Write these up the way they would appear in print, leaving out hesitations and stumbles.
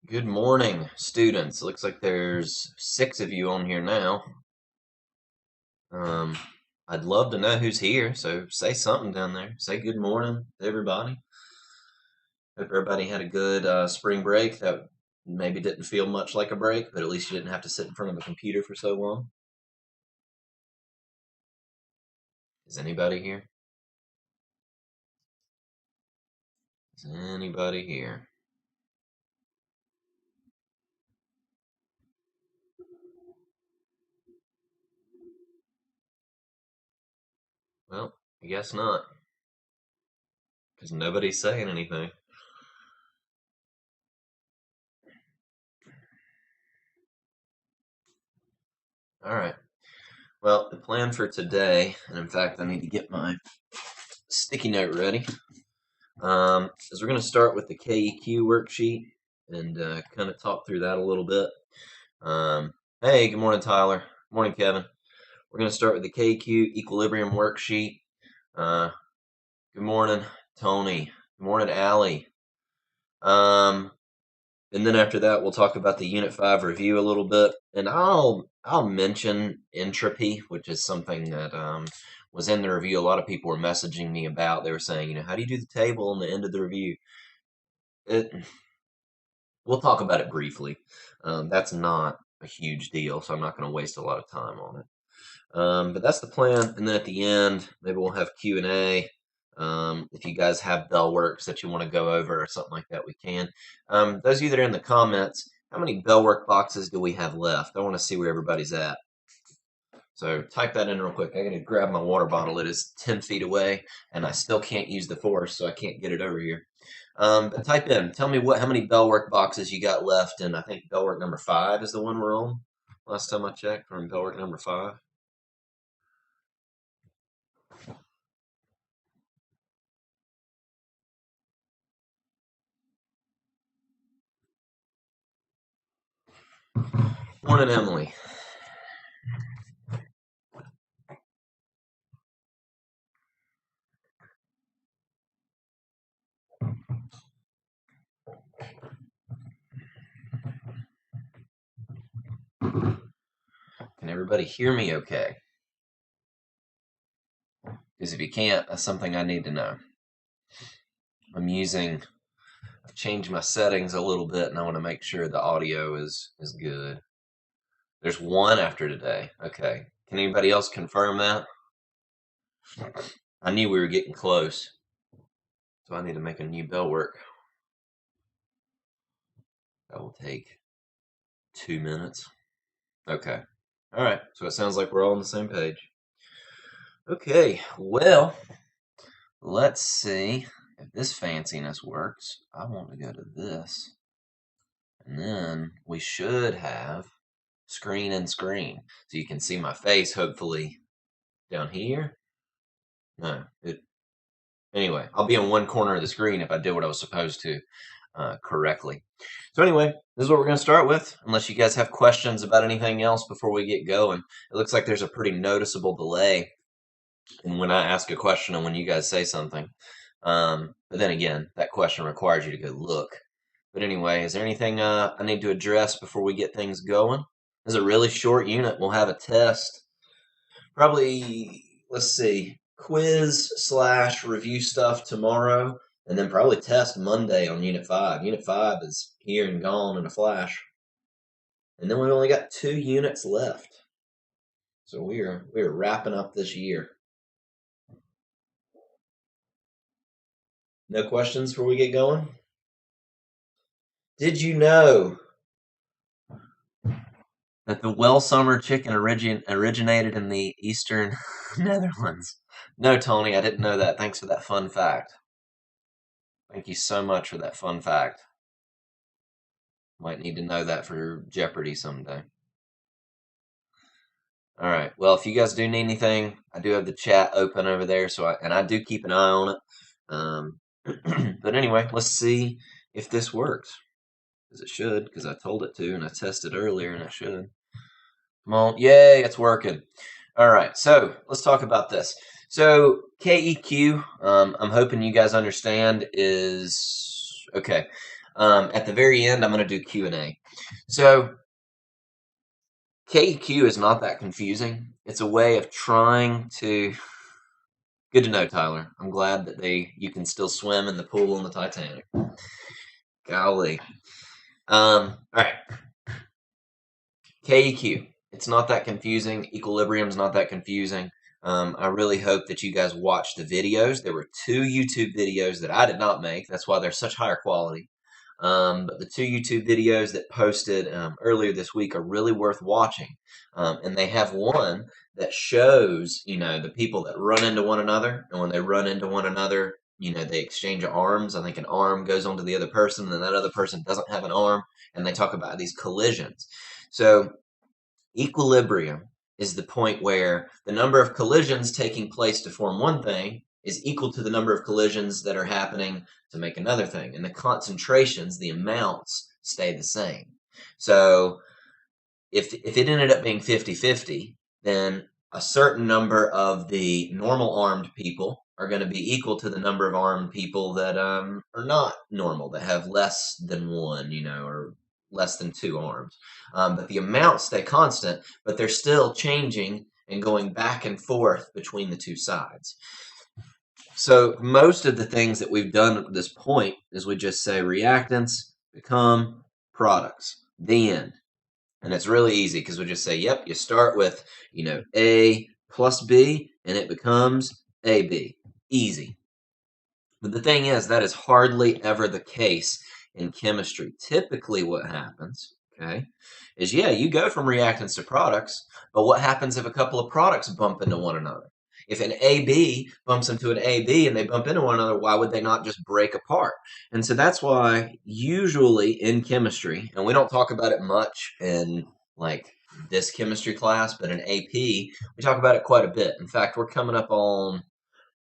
Good morning, students. Looks like there's 6 of you on here now. I'd love to know who's here, so say something down there. Say good morning to everybody. Hope everybody had a good spring break. That maybe didn't feel much like a break, but at least you didn't have to sit in front of a computer for so long. Is anybody here? Is anybody here? Well, I guess not, because nobody's saying anything. All right. Well, the plan for today, and in fact, I need to get my sticky note ready, is we're going to start with the KEQ worksheet and kind of talk through that a little bit. Hey, good morning, Tyler. Good morning, Kevin. We're going to start with the KEQ Equilibrium worksheet. Good morning, Tony. Good morning, Allie. And then after that, we'll talk about the Unit 5 review a little bit, and I'll mention entropy, which is something that was in the review. A lot of people were messaging me about. They were saying, how do you do the table on the end of the review? We'll talk about it briefly. That's not a huge deal, so I'm not going to waste a lot of time on it. But that's the plan, and then at the end, maybe we'll have Q&A. If you guys have Bellworks that you want to go over or something like that, we can. Those of you that are in the comments, how many Bellwork boxes do we have left? I want to see where everybody's at. So type that in real quick. I got to grab my water bottle. It is 10 feet away, and I still can't use the force, so I can't get it over here. But type in. Tell me how many Bellwork boxes you got left, and I think Bellwork number 5 is the one we're on. Last time I checked, we're in Bellwork number 5. Morning, Emily. Can everybody hear me okay? Because if you can't, that's something I need to know. I've changed my settings a little bit, and I want to make sure the audio is good. There's 1 after today. Okay. Can anybody else confirm that? I knew we were getting close. So I need to make a new Bellwork. That will take 2 minutes. Okay. All right. So it sounds like we're all on the same page. Okay. Well, let's see if this fanciness works. I want to go to this. And then we should have screen and screen. So you can see my face, hopefully, down here. No. Anyway, I'll be in one corner of the screen if I did what I was supposed to correctly. So anyway, this is what we're going to start with, unless you guys have questions about anything else before we get going. It looks like there's a pretty noticeable delay in when I ask a question and when you guys say something. But then again, that question requires you to go look. But anyway, is there anything I need to address before we get things going? This is a really short unit. We'll have a test. Probably, let's see, quiz/review stuff tomorrow, and then probably test Monday on Unit 5. Unit 5 is here and gone in a flash. And then we've only got 2 units left. So we're wrapping up this year. No questions before we get going? Did you know that the Welsummer chicken originated in the eastern Netherlands? No, Tony, I didn't know that. Thanks for that fun fact. Thank you so much for that fun fact. Might need to know that for Jeopardy someday. All right. Well, if you guys do need anything, I do have the chat open over there, and I do keep an eye on it. But anyway, let's see if this works. Because it should, because I told it to, and I tested earlier, and it should. Come on. Yay, it's working. All right. So let's talk about this. So KEQ, I'm hoping you guys understand, is okay. At the very end, I'm going to do Q&A. So KEQ is not that confusing. It's a way of trying to... Good to know, Tyler. I'm glad that you can still swim in the pool on the Titanic. Golly. All right. KEQ. It's not that confusing. Equilibrium's not that confusing. I really hope that you guys watch the videos. There were 2 YouTube videos that I did not make. That's why they're such higher quality. But the 2 YouTube videos that posted earlier this week are really worth watching. And they have one that shows, the people that run into one another. And when they run into one another, they exchange arms. I think an arm goes onto the other person, and then that other person doesn't have an arm. And they talk about these collisions. So equilibrium is the point where the number of collisions taking place to form one thing is equal to the number of collisions that are happening to make another thing. And the concentrations, the amounts, stay the same. So if it ended up being 50-50, then a certain number of the normal armed people are going to be equal to the number of armed people that are not normal, that have less than 1, or less than 2 arms. But the amounts stay constant, but they're still changing and going back and forth between the 2 sides. So most of the things that we've done at this point is we just say reactants become products. The end. And it's really easy because we just say, yep, you start with, A plus B, and it becomes AB. Easy. But the thing is, that is hardly ever the case in chemistry. Typically what happens, is, you go from reactants to products, but what happens if a couple of products bump into one another? If an AB bumps into an AB and they bump into one another, why would they not just break apart? And so that's why usually in chemistry, and we don't talk about it much in this chemistry class, but in AP, we talk about it quite a bit. In fact, we're coming up on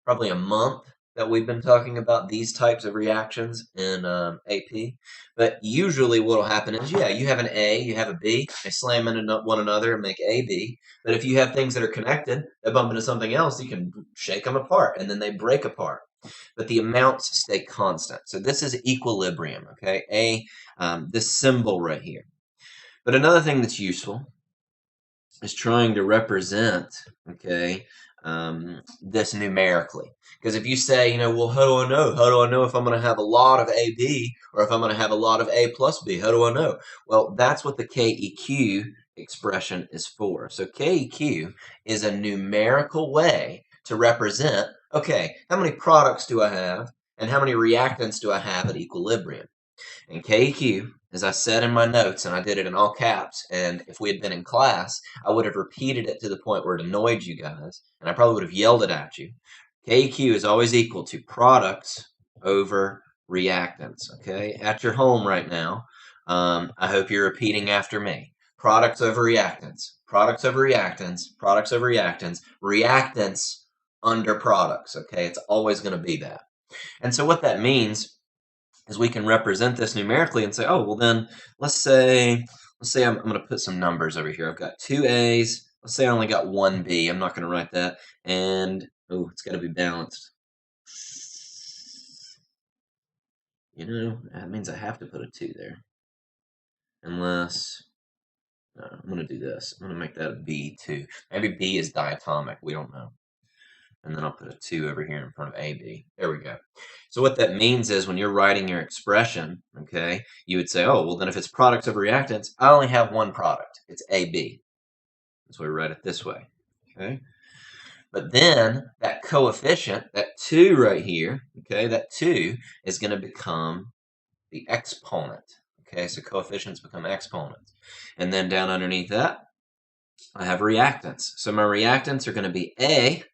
probably a month that we've been talking about these types of reactions in AP. But usually what will happen is, you have an A, you have a B, they slam into one another and make AB. But if you have things that are connected, they bump into something else, you can shake them apart, and then they break apart. But the amounts stay constant. So this is equilibrium, this symbol right here. But another thing that's useful is trying to represent, this numerically. Because if you say, well, how do I know? How do I know if I'm going to have a lot of AB or if I'm going to have a lot of A plus B? How do I know? Well, that's what the KEQ expression is for. So KEQ is a numerical way to represent, how many products do I have and how many reactants do I have at equilibrium? And KEQ, as I said in my notes, and I did it in all caps, and if we had been in class, I would have repeated it to the point where it annoyed you guys, and I probably would have yelled it at you. KEQ is always equal to products over reactants, At your home right now, I hope you're repeating after me. Products over reactants, products over reactants, products over reactants, reactants under products, It's always going to be that. And so what that means is we can represent this numerically and say, oh, well then, let's say I'm going to put some numbers over here. I've got 2 A's. Let's say I only got 1 B. I'm not going to write that. And, it's got to be balanced. That means I have to put a 2 there. Unless, no, I'm going to do this. I'm going to make that a B2. Maybe B is diatomic. We don't know. And then I'll put a 2 over here in front of AB. There we go. So what that means is when you're writing your expression, you would say, oh, well, then if it's products over reactants, I only have 1 product. It's AB. That's why we write it this way, But then that coefficient, that 2 right here, that 2 is going to become the exponent, So coefficients become exponents. And then down underneath that, I have reactants. So my reactants are going to be A,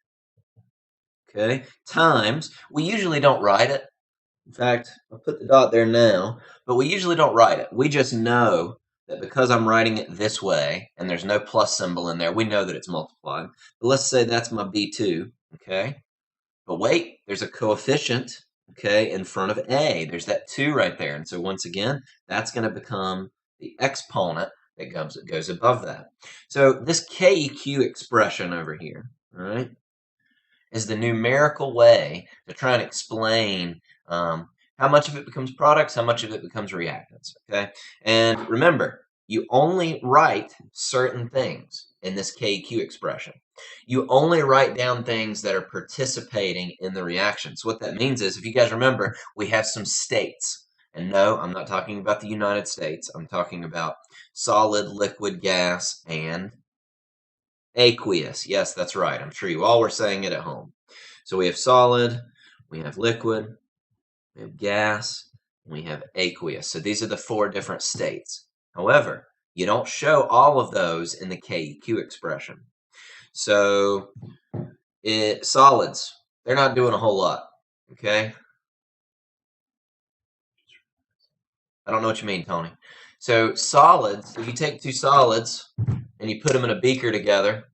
times, we usually don't write it. In fact, I'll put the dot there now, but we usually don't write it. We just know that because I'm writing it this way, and there's no plus symbol in there, we know that it's multiplied. But let's say that's my B2, But wait, there's a coefficient, in front of A. There's that 2 right there. And so once again, that's going to become the exponent that goes above that. So this KEQ expression over here, is the numerical way to try and explain how how much of it becomes products, how much of it becomes reactants, okay? And remember, you only write certain things in this Keq expression. You only write down things that are participating in the reaction. So what that means is, if you guys remember, we have some states. And no, I'm not talking about the United States. I'm talking about solid, liquid, gas, and aqueous. Yes, that's right. I'm sure you all were saying it at home. So we have solid, we have liquid, we have gas, and we have aqueous. So these are the 4 different states. However, you don't show all of those in the Keq expression. So solids, they're not doing a whole lot, okay? I don't know what you mean, Tony. So solids, if you take 2 solids and you put them in a beaker together,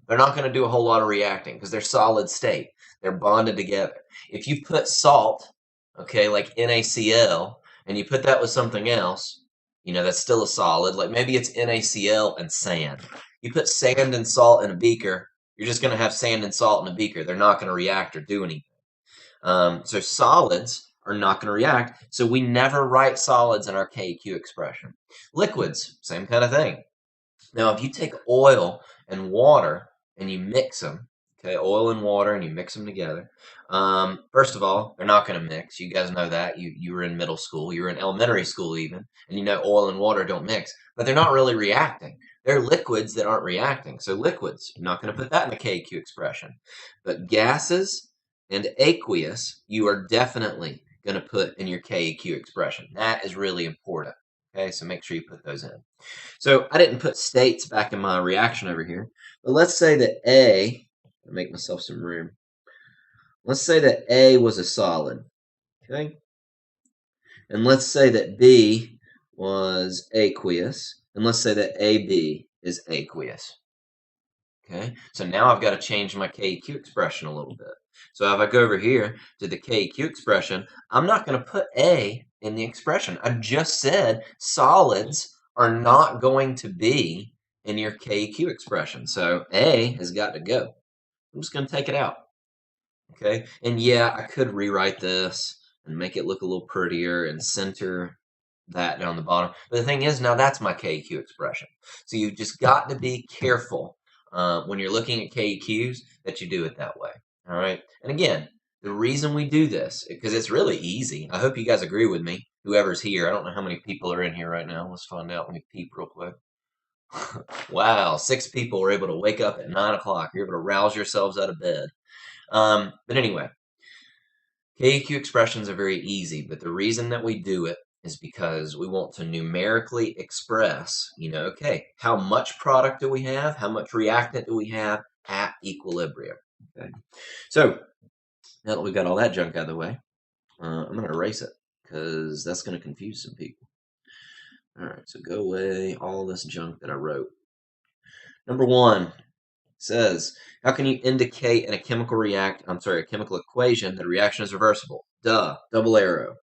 they're not going to do a whole lot of reacting because they're solid state. They're bonded together. If you put salt, okay, like NaCl, and you put that with something else, you know, that's still a solid. Like maybe it's NaCl and sand. You put sand and salt in a beaker, you're just going to have sand and salt in a beaker. They're not going to react or do anything. So solids are not going to react, so we never write solids in our Keq expression. Liquids, same kind of thing. Now, if you take oil and water and you mix them, okay, oil and water, and you mix them together, first of all, they're not going to mix. You guys know that. You were in middle school, you were in elementary school even, and you know oil and water don't mix, but they're not really reacting. They're liquids that aren't reacting. So liquids, you're not going to put that in the Keq expression. But gases and aqueous, you are definitely going to put in your Keq expression. That is really important. Okay, so make sure you put those in. So I didn't put states back in my reaction over here, but let's say that A, I'll make myself some room. Let's say that A was a solid, okay? And let's say that B was aqueous, and let's say that AB is aqueous. Okay, so now I've got to change my Keq expression a little bit. So if I go over here to the Keq expression, I'm not going to put A in the expression. I just said solids are not going to be in your Keq expression. So A has got to go. I'm just going to take it out. Okay, and yeah, I could rewrite this and make it look a little prettier and center that down the bottom. But the thing is, now that's my Keq expression. So you've just got to be careful when you're looking at Keqs that you do it that way. All right. And again, the reason we do this, because it's really easy. I hope you guys agree with me, whoever's here. I don't know how many people are in here right now. Let's find out. Let me peep real quick. Wow, 6 people were able to wake up at 9 o'clock. You're able to rouse yourselves out of bed. But anyway, Keq expressions are very easy, but the reason that we do it is because we want to numerically express, you know, okay, how much product do we have? How much reactant do we have at equilibrium? Okay. So now that we've got all that junk out of the way, I'm going to erase it because that's going to confuse some people. All right, so go away all this junk that I wrote. Number 1 says, how can you indicate in a chemical equation that a reaction is reversible? Duh, double arrow.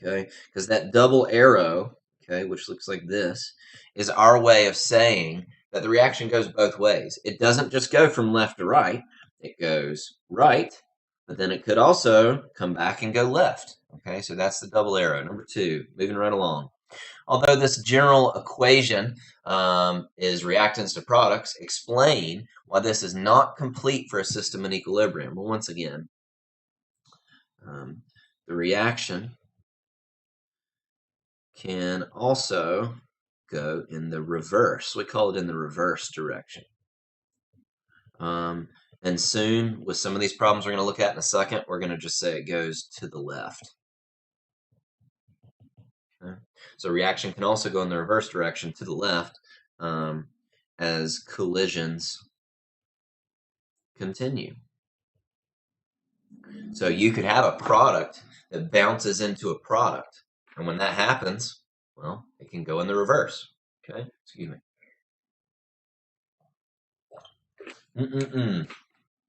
Okay, because that double arrow, okay, which looks like this, is our way of saying that the reaction goes both ways. It doesn't just go from left to right. It goes right, but then it could also come back and go left. Okay, so that's the double arrow. Number 2, moving right along. Although this general equation is reactants to products, explain why this is not complete for a system in equilibrium. Well, once again, the reaction can also go in the reverse. We call it in the reverse direction. And soon, with some of these problems we're going to look at in a second, we're going to just say it goes to the left. Okay. So reaction can also go in the reverse direction to the left as collisions continue. So you could have a product that bounces into a product. And when that happens, well, it can go in the reverse. Okay, excuse me.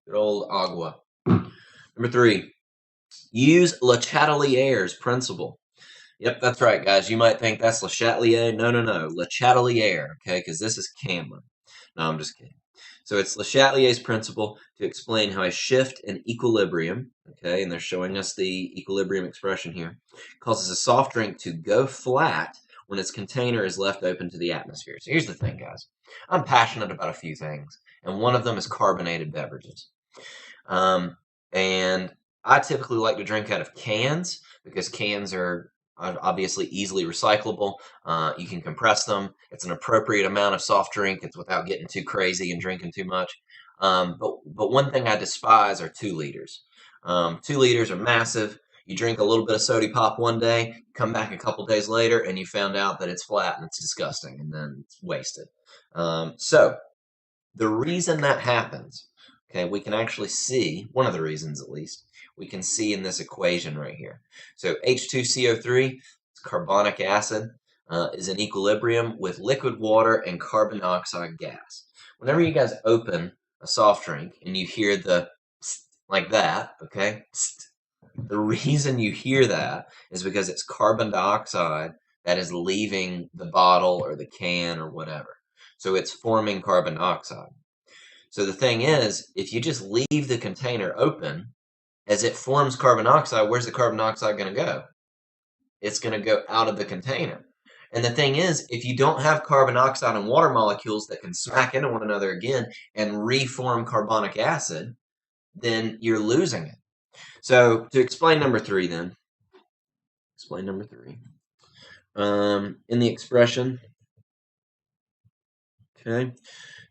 Good old agua. Number 3, use Le Chatelier's principle. Yep, that's right, guys. You might think that's Le Chatelier. No. Le Chatelier, okay, because this is Cameron. No, I'm just kidding. So it's Le Chatelier's principle to explain how a shift in equilibrium, okay, and they're showing us the equilibrium expression here, causes a soft drink to go flat when its container is left open to the atmosphere. So here's the thing, guys. I'm passionate about a few things, and one of them is carbonated beverages. And I typically like to drink out of cans because cans are obviously easily recyclable. You can compress them. It's an appropriate amount of soft drink. It's without getting too crazy and drinking too much. But one thing I despise are 2 liters. 2 liters are massive. You drink a little bit of soda pop one day, come back a couple days later, and you found out that it's flat and it's disgusting, and then it's wasted. So the reason that happens, okay, we can actually see, one of the reasons at least, we can see in this equation right here. So H2CO3, it's carbonic acid, is in equilibrium with liquid water and carbon dioxide gas. Whenever you guys open a soft drink and you hear the like that, okay, the reason you hear that is because it's carbon dioxide that is leaving the bottle or the can or whatever. So it's forming carbon dioxide. So the thing is, if you just leave the container open, as it forms carbon dioxide, where's the carbon dioxide going to go? It's going to go out of the container. And the thing is, if you don't have carbon dioxide and water molecules that can smack into one another again and reform carbonic acid, then you're losing it. So to explain number 3 then, in the expression, okay,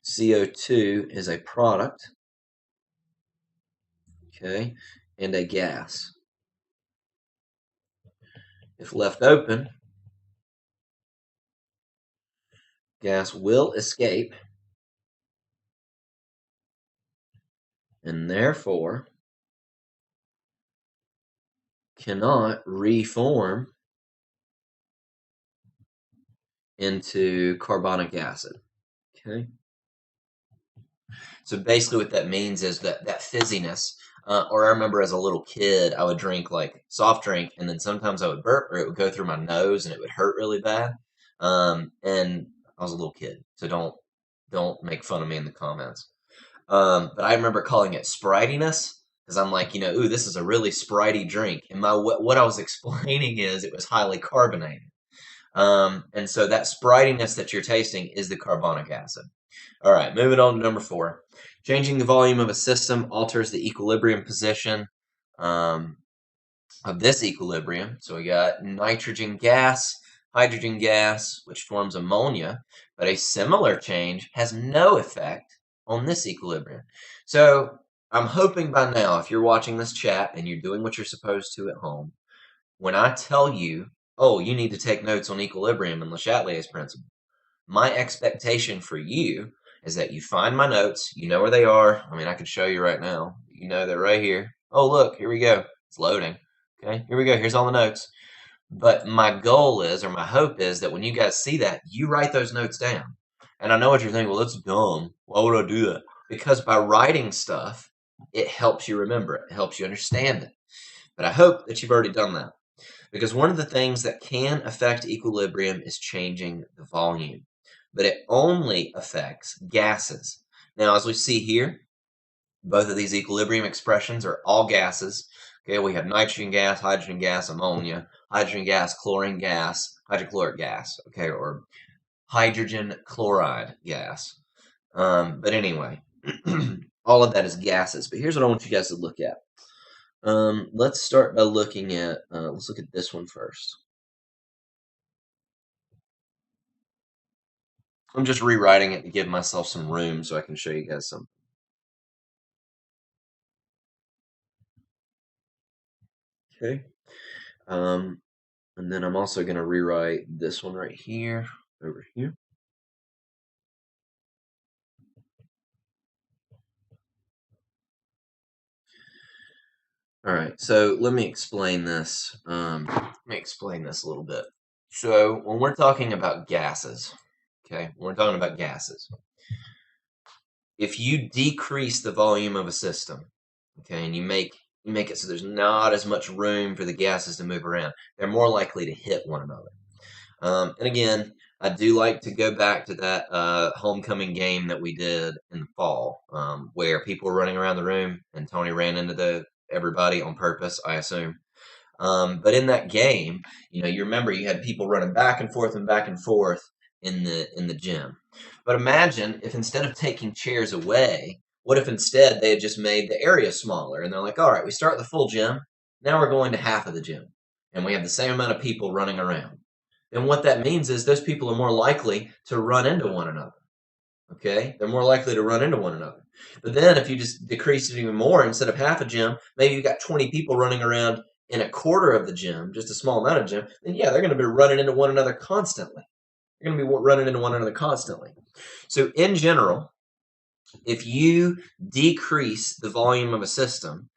CO2 is a product, okay, and a gas. If left open, gas will escape, and therefore cannot reform into carbonic acid. Okay. So basically what that means is that fizziness, or I remember as a little kid, I would drink like soft drink, and then sometimes I would burp, or it would go through my nose and it would hurt really bad. And I was a little kid, so don't make fun of me in the comments. But I remember calling it spritiness, because I'm like, ooh, this is a really spritey drink. And what I was explaining is it was highly carbonated. And so that spritiness that you're tasting is the carbonic acid. All right, moving on to number 4. Changing the volume of a system alters the equilibrium position of this equilibrium. So we got nitrogen gas, hydrogen gas, which forms ammonia, but a similar change has no effect on this equilibrium. So I'm hoping by now, if you're watching this chat and you're doing what you're supposed to at home, when I tell you, oh, you need to take notes on equilibrium and Le Chatelier's principle, my expectation for you is that you find my notes, you know where they are. I mean, I could show you right now. You know they're right here. Oh, look, here we go. It's loading. Okay, here we go. Here's all the notes. But my goal is, or my hope is, that when you guys see that, you write those notes down. And I know what you're thinking, well, that's dumb. Why would I do that? Because by writing stuff, it helps you remember it. It helps you understand it. But I hope that you've already done that. Because one of the things that can affect equilibrium is changing the volume. But it only affects gases. Now, as we see here, both of these equilibrium expressions are all gases. Okay, we have nitrogen gas, hydrogen gas, ammonia, hydrogen gas, chlorine gas, hydrochloric gas, okay, or hydrogen chloride gas. But anyway, all of that is gases. But here's what I want you guys to look at. Let's start by looking at, let's look at this one first. I'm just rewriting it to give myself some room so I can show you guys something. Okay. And then I'm also going to rewrite this one right here, over here. All right, so let me explain this. Let me explain this a little bit. So when we're talking about gases, okay, when we're talking about gases, if you decrease the volume of a system, okay, and you make it so there's not as much room for the gases to move around, they're more likely to hit one another. And again, I do like to go back to that homecoming game that we did in the fall, where people were running around the room and Tony ran into everybody on purpose, I assume. But in that game, you remember you had people running back and forth in the gym. But imagine if instead of taking chairs away, what if instead they had just made the area smaller and they're like, all right, we start the full gym, now we're going to half of the gym, and we have the same amount of people running around. Then what that means is those people are more likely to run into one another. Okay? They're more likely to run into one another. But then if you just decrease it even more, instead of half a gym, maybe you got 20 people running around in a quarter of the gym, just a small amount of gym, then yeah, they're going to be running into one another constantly. They're going to be running into one another constantly. So in general, if you decrease the volume of a system,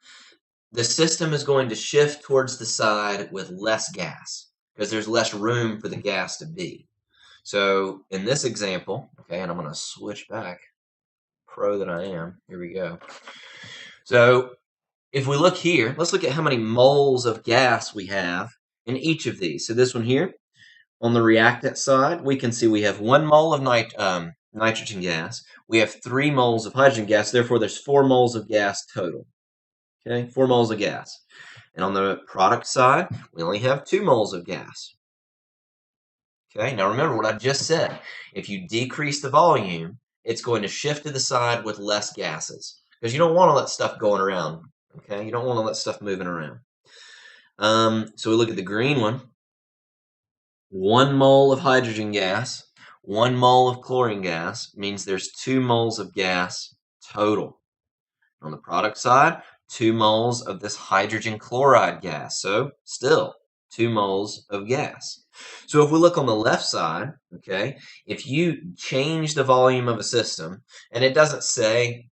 the system is going to shift towards the side with less gas because there's less room for the gas to be. So in this example, okay, and I'm going to switch back, pro that I am, here we go. So if we look here, let's look at how many moles of gas we have in each of these. So this one here, on the reactant side, we can see we have 1 mole of nitrogen gas. We have 3 moles of hydrogen gas. Therefore, there's 4 moles of gas total. Okay, 4 moles of gas. And on the product side, we only have 2 moles of gas. Okay, now remember what I just said. If you decrease the volume, it's going to shift to the side with less gases. Because you don't want all that stuff going around. Okay, you don't want all that stuff moving around. So we look at the green one. 1 mole of hydrogen gas, 1 mole of chlorine gas means there's 2 moles of gas total. On the product side, 2 moles of this hydrogen chloride gas. So still 2 moles of gas. So if we look on the left side, okay, if you change the volume of a system, and it doesn't say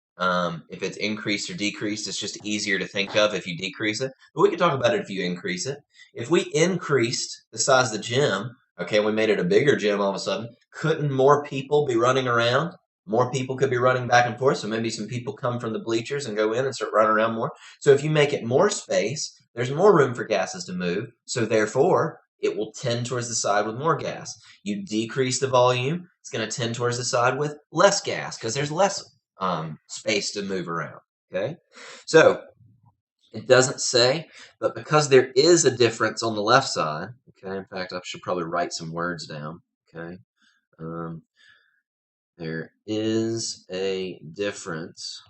if it's increased or decreased, it's just easier to think of if you decrease it. But we can talk about it if you increase it. If we increased the size of the gym, okay, we made it a bigger gym all of a sudden, couldn't more people be running around? More people could be running back and forth, so maybe some people come from the bleachers and go in and start running around more. So if you make it more space, there's more room for gases to move, so therefore it will tend towards the side with more gas. You decrease the volume, it's going to tend towards the side with less gas because there's less space to move around. Okay, so it doesn't say, but because there is a difference on the left side, okay, in fact, I should probably write some words down, okay, there is a difference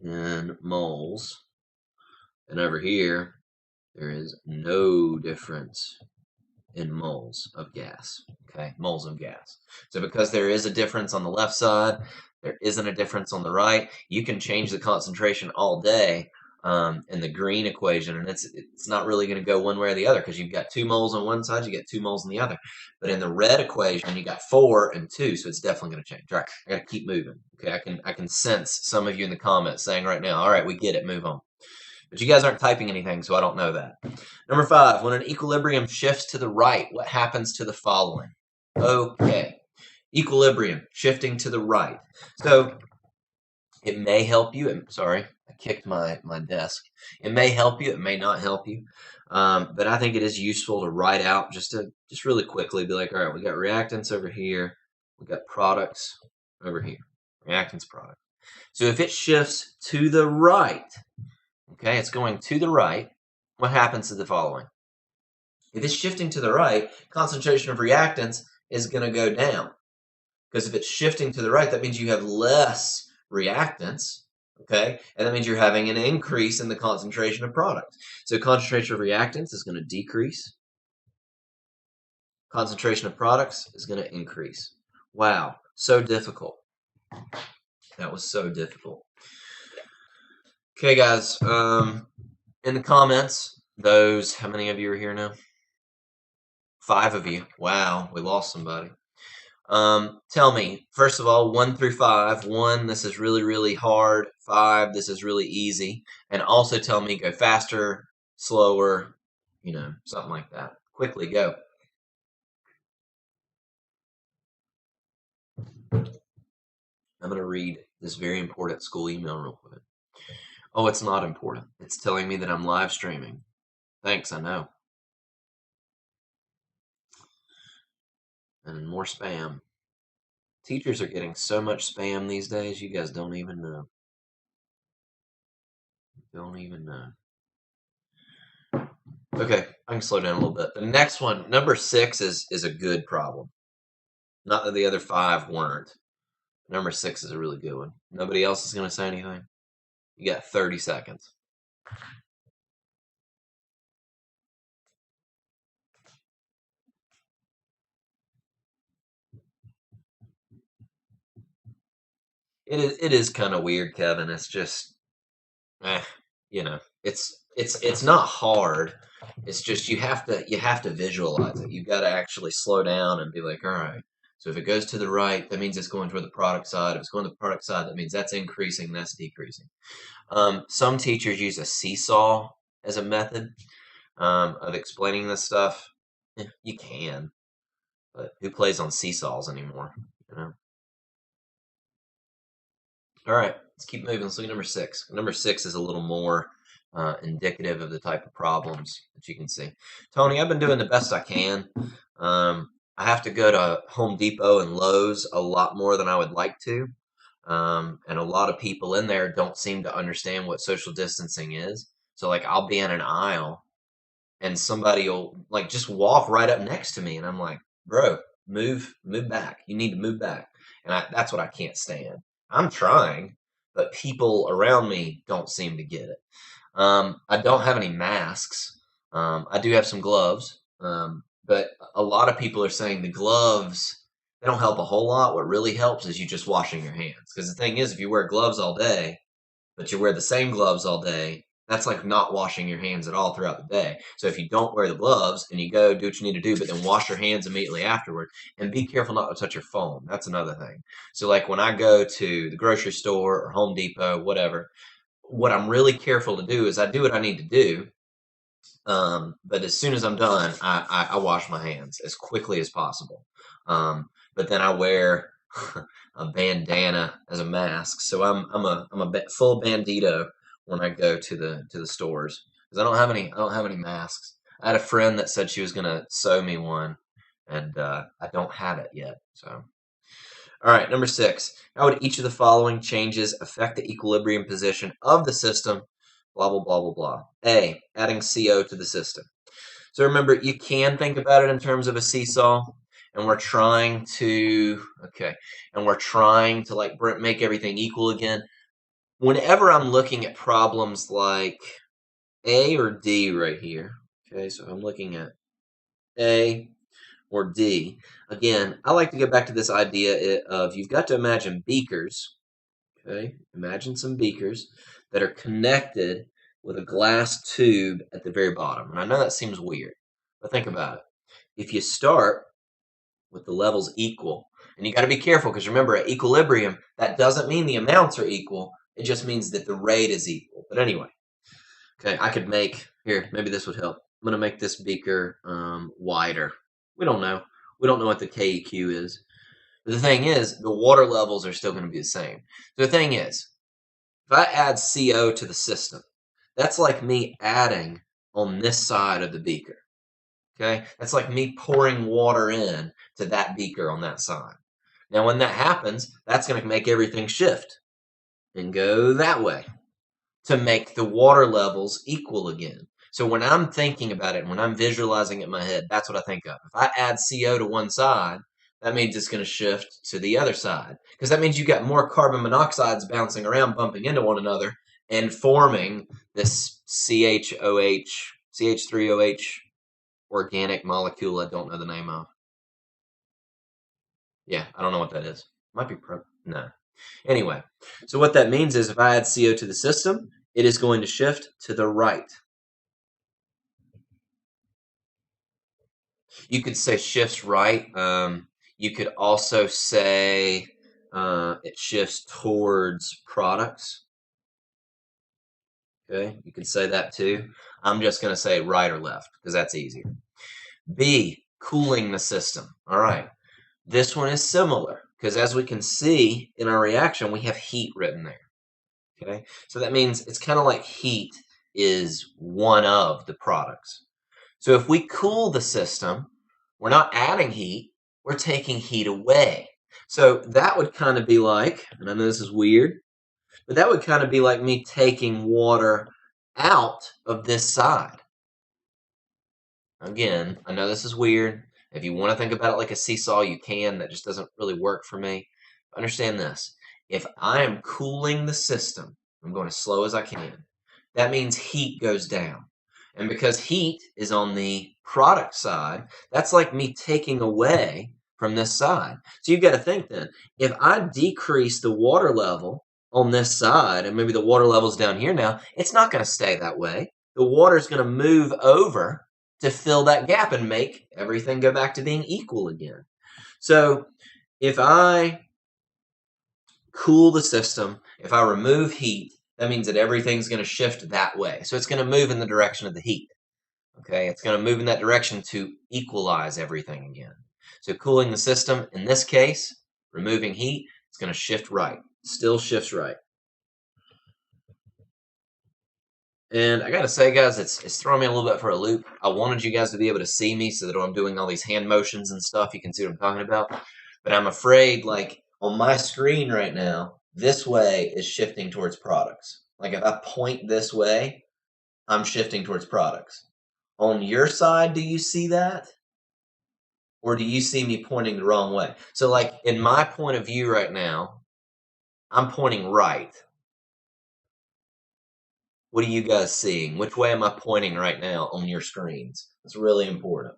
in moles, and over here, there is no difference in moles of gas, okay, moles of gas. So because there is a difference on the left side, there isn't a difference on the right, you can change the concentration all day in the green equation, and it's not really going to go one way or the other because you've got 2 moles on one side, you get 2 moles on the other. But in the red equation, you got 4 and 2, so it's definitely going to change. All right, I got to keep moving. Okay, I can sense some of you in the comments saying right now, all right, we get it, move on. But you guys aren't typing anything, so I don't know that. Number 5, when an equilibrium shifts to the right, what happens to the following? Okay, equilibrium, shifting to the right. So it may help you. Sorry, I kicked my desk. It may help you. It may not help you. But I think it is useful to write out just really quickly, be like, all right, we got reactants over here. We got products over here. Reactants, product. So if it shifts to the right, okay, it's going to the right, what happens to the following? If it's shifting to the right, concentration of reactants is going to go down. Because if it's shifting to the right, that means you have less reactants, okay? And that means you're having an increase in the concentration of products. So concentration of reactants is going to decrease. Concentration of products is going to increase. Wow, so difficult. That was so difficult. Okay, guys, in the comments, how many of you are here now? 5 of you. Wow, we lost somebody. Tell me, first of all, 1 through 5. 1, this is really, really hard. 5, this is really easy. And also tell me, go faster, slower, something like that. Quickly, go. I'm going to read this very important school email real quick. Oh, it's not important. It's telling me that I'm live streaming. Thanks, I know. and more spam. Teachers are getting so much spam these days, you guys don't even know. Don't even know. Okay, I can slow down a little bit. The next one, number 6, is a good problem. Not that the other 5 weren't. Number 6 is a really good one. Nobody else is going to say anything? You got 30 seconds. It is kind of weird, Kevin. It's just, you know, it's not hard. It's just you have to visualize it. You've got to actually slow down and be like, all right. So if it goes to the right, that means it's going toward the product side. If it's going to the product side, that means that's increasing, that's decreasing. Some teachers use a seesaw as a method of explaining this stuff. You can, but who plays on seesaws anymore? You know. All right, let's keep moving. Let's look at number 6. Number 6 is a little more indicative of the type of problems that you can see. Tony, I've been doing the best I can. I have to go to Home Depot and Lowe's a lot more than I would like to. And a lot of people in there don't seem to understand what social distancing is. So, like, I'll be in an aisle and somebody will, like, just walk right up next to me. And I'm like, bro, move back. You need to move back. And that's what I can't stand. I'm trying, but people around me don't seem to get it. I don't have any masks. I do have some gloves, but a lot of people are saying the gloves, they don't help a whole lot. What really helps is you just washing your hands. Because the thing is, if you wear gloves all day, but you wear the same gloves all day, that's like not washing your hands at all throughout the day. So if you don't wear the gloves and you go do what you need to do, but then wash your hands immediately afterward, and be careful not to touch your phone. That's another thing. So like when I go to the grocery store or Home Depot, whatever, what I'm really careful to do is I do what I need to do. But as soon as I'm done, I wash my hands as quickly as possible. But then I wear a bandana as a mask. So I'm a full bandito when I go to the stores, because I don't have any masks. I had a friend that said she was gonna sew me one, and I don't have it yet. So, all right, number 6. How would each of the following changes affect the equilibrium position of the system? Blah blah blah blah blah. A, adding CO to the system. So remember, you can think about it in terms of a seesaw. And we're trying to like make everything equal again. Whenever I'm looking at problems like A or D right here, okay, so I'm looking at A or D. Again, I like to go back to this idea of you've got to imagine beakers, okay? Imagine some beakers that are connected with a glass tube at the very bottom. And I know that seems weird, but think about it. If you start with the levels equal, and you got to be careful because remember, at equilibrium, that doesn't mean the amounts are equal. It just means that the rate is equal. But anyway, okay, I could make, here, maybe this would help. I'm going to make this beaker wider. We don't know. We don't know what the Keq is. But the thing is, the water levels are still going to be the same. So the thing is, if I add CO to the system, that's like me adding on this side of the beaker. Okay, that's like me pouring water in to that beaker on that side. Now, when that happens, that's going to make everything shift and go that way to make the water levels equal again. So when I'm thinking about it, when I'm visualizing it in my head, that's what I think of. If I add CO to one side, that means it's going to shift to the other side, because that means you got more carbon monoxides bouncing around, bumping into one another, and forming this CH3OH organic molecule I don't know the name of. Yeah, I don't know what that is. Might be no. Anyway, so what that means is if I add CO to the system, it is going to shift to the right. You could say shifts right. You could also say it shifts towards products. Okay, you could say that too. I'm just going to say right or left because that's easier. B, cooling the system. All right, this one is similar because as we can see in our reaction, we have heat written there. Okay, so that means it's kind of like heat is one of the products. So if we cool the system, we're not adding heat, we're taking heat away. So that would kind of be like, and I know this is weird, but that would kind of be like me taking water out of this side. Again, I know this is weird. If you want to think about it like a seesaw, you can. That just doesn't really work for me. Understand this. If I am cooling the system, I'm going as slow as I can. That means heat goes down. And because heat is on the product side, that's like me taking away from this side. So you've got to think then, if I decrease the water level on this side, and maybe the water level's down here now, it's not going to stay that way. The water's going to move over to fill that gap and make everything go back to being equal again. So if I cool the system, if I remove heat, that means that everything's going to shift that way. So it's going to move in the direction of the heat. Okay, it's going to move in that direction to equalize everything again. So cooling the system, in this case, removing heat, it's going to shift right. Still shifts right. And I got to say, guys, it's throwing me a little bit for a loop. I wanted you guys to be able to see me so that when I'm doing all these hand motions and stuff, you can see what I'm talking about. But I'm afraid, like, on my screen right now, this way is shifting towards products. Like, if I point this way, I'm shifting towards products. On your side, do you see that? Or do you see me pointing the wrong way? So, like, in my point of view right now, I'm pointing right. What are you guys seeing? Which way am I pointing right now on your screens? It's really important.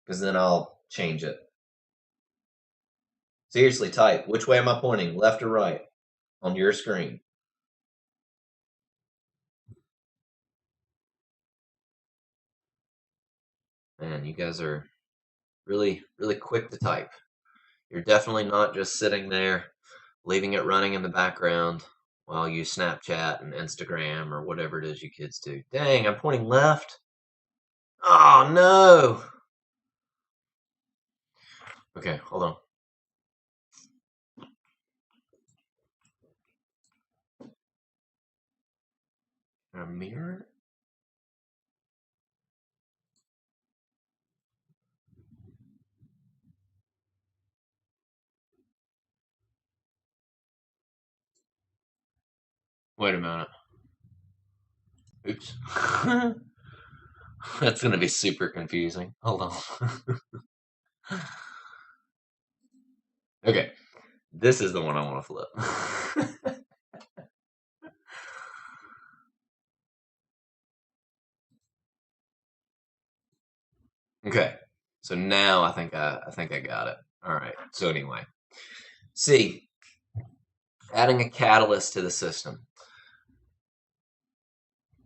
Because then I'll change it. Seriously, type. Which way am I pointing? Left or right? On your screen. Man, you guys are really, really quick to type. You're definitely not just sitting there, leaving it running in the background while you Snapchat and Instagram or whatever it is you kids do. Dang, I'm pointing left. Oh, no. Okay, hold on. Can I mirror it? Wait a minute. Oops. That's going to be super confusing. Hold on. Okay. This is the one I want to flip. Okay. So now I think I got it. All right. So anyway, see, adding a catalyst to the system.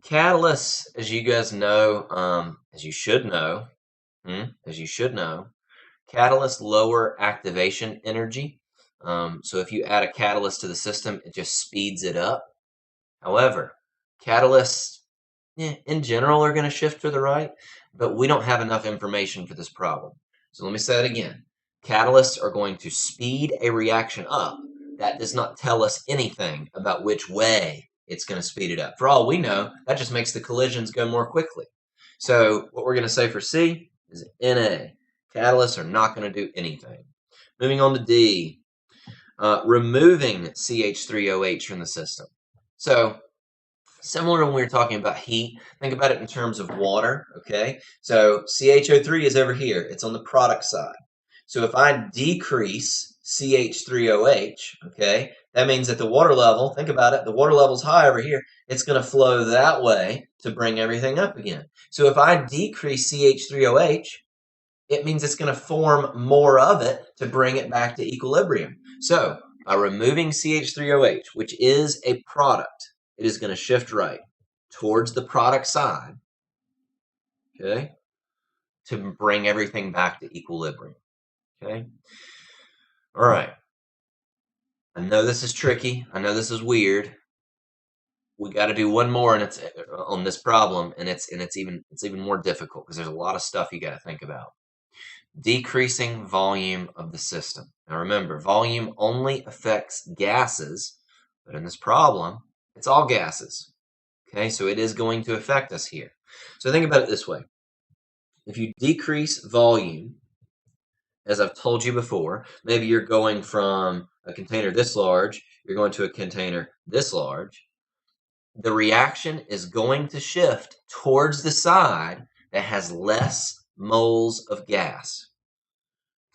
Catalysts, as you guys know, as you should know, catalysts lower activation energy. So if you add a catalyst to the system, it just speeds it up. However, catalysts, in general, are going to shift to the right, but we don't have enough information for this problem. So let me say it again. Catalysts are going to speed a reaction up. That does not tell us anything about which way it's going to speed it up. For all we know, that just makes the collisions go more quickly. So what we're going to say for C is Na. Catalysts are not going to do anything. Moving on to D, removing CH3OH from the system. So similar to when we were talking about heat, think about it in terms of water, okay? So CHO3 is over here. It's on the product side. So if I decrease CH3OH, okay, that means that the water level, think about it, the water level's high over here. It's going to flow that way to bring everything up again. So if I decrease CH3OH, it means it's going to form more of it to bring it back to equilibrium. So by removing CH3OH, which is a product, it is going to shift right towards the product side, okay, to bring everything back to equilibrium, okay? All right. I know this is tricky. I know this is weird. We got to do one more, and it's on this problem, and it's even more difficult because there's a lot of stuff you got to think about. Decreasing volume of the system. Now remember, volume only affects gases, but in this problem, it's all gases. Okay, so it is going to affect us here. So think about it this way. If you decrease volume, as I've told you before, maybe you're going from a container this large, you're going to a container this large. The reaction is going to shift towards the side that has less moles of gas.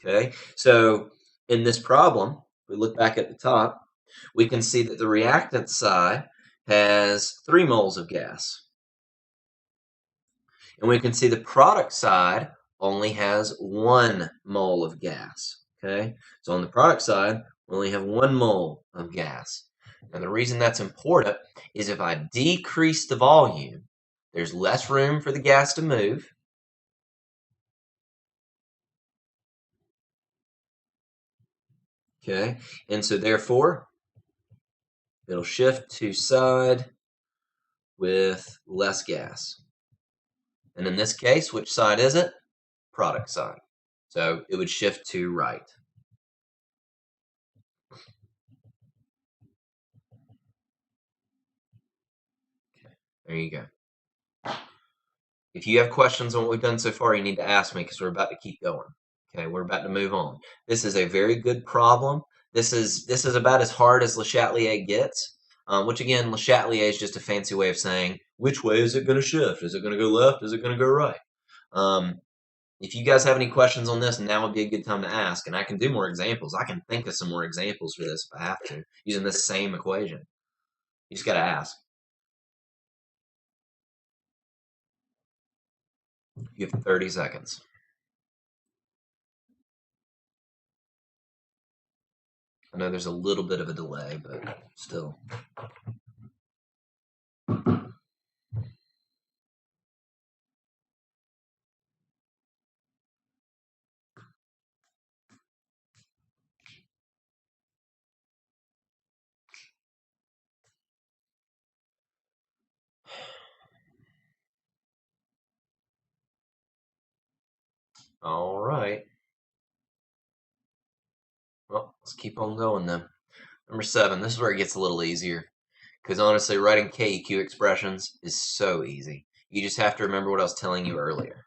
Okay, so in this problem, we look back at the top, we can see that the reactant side has 3 moles of gas. And we can see the product side only has 1 mole of gas. Okay, so on the product side, we only have 1 mole of gas. And the reason that's important is if I decrease the volume, there's less room for the gas to move. Okay, and so therefore, it'll shift to side with less gas. And in this case, which side is it? Product side. So it would shift to right. Okay, there you go. If you have questions on what we've done so far, you need to ask me because we're about to keep going. Okay, we're about to move on. This is a very good problem. This is about as hard as Le Chatelier gets, which again, Le Chatelier is just a fancy way of saying, which way is it going to shift? Is it going to go left? Is it going to go right? If you guys have any questions on this, now would be a good time to ask, and I can do more examples. I can think of some more examples for this if I have to, using this same equation. You just got to ask. You have 30 seconds. I know there's a little bit of a delay, but still. All right. Well, let's keep on going then. Number 7, this is where it gets a little easier. Because honestly, writing KEQ expressions is so easy. You just have to remember what I was telling you earlier.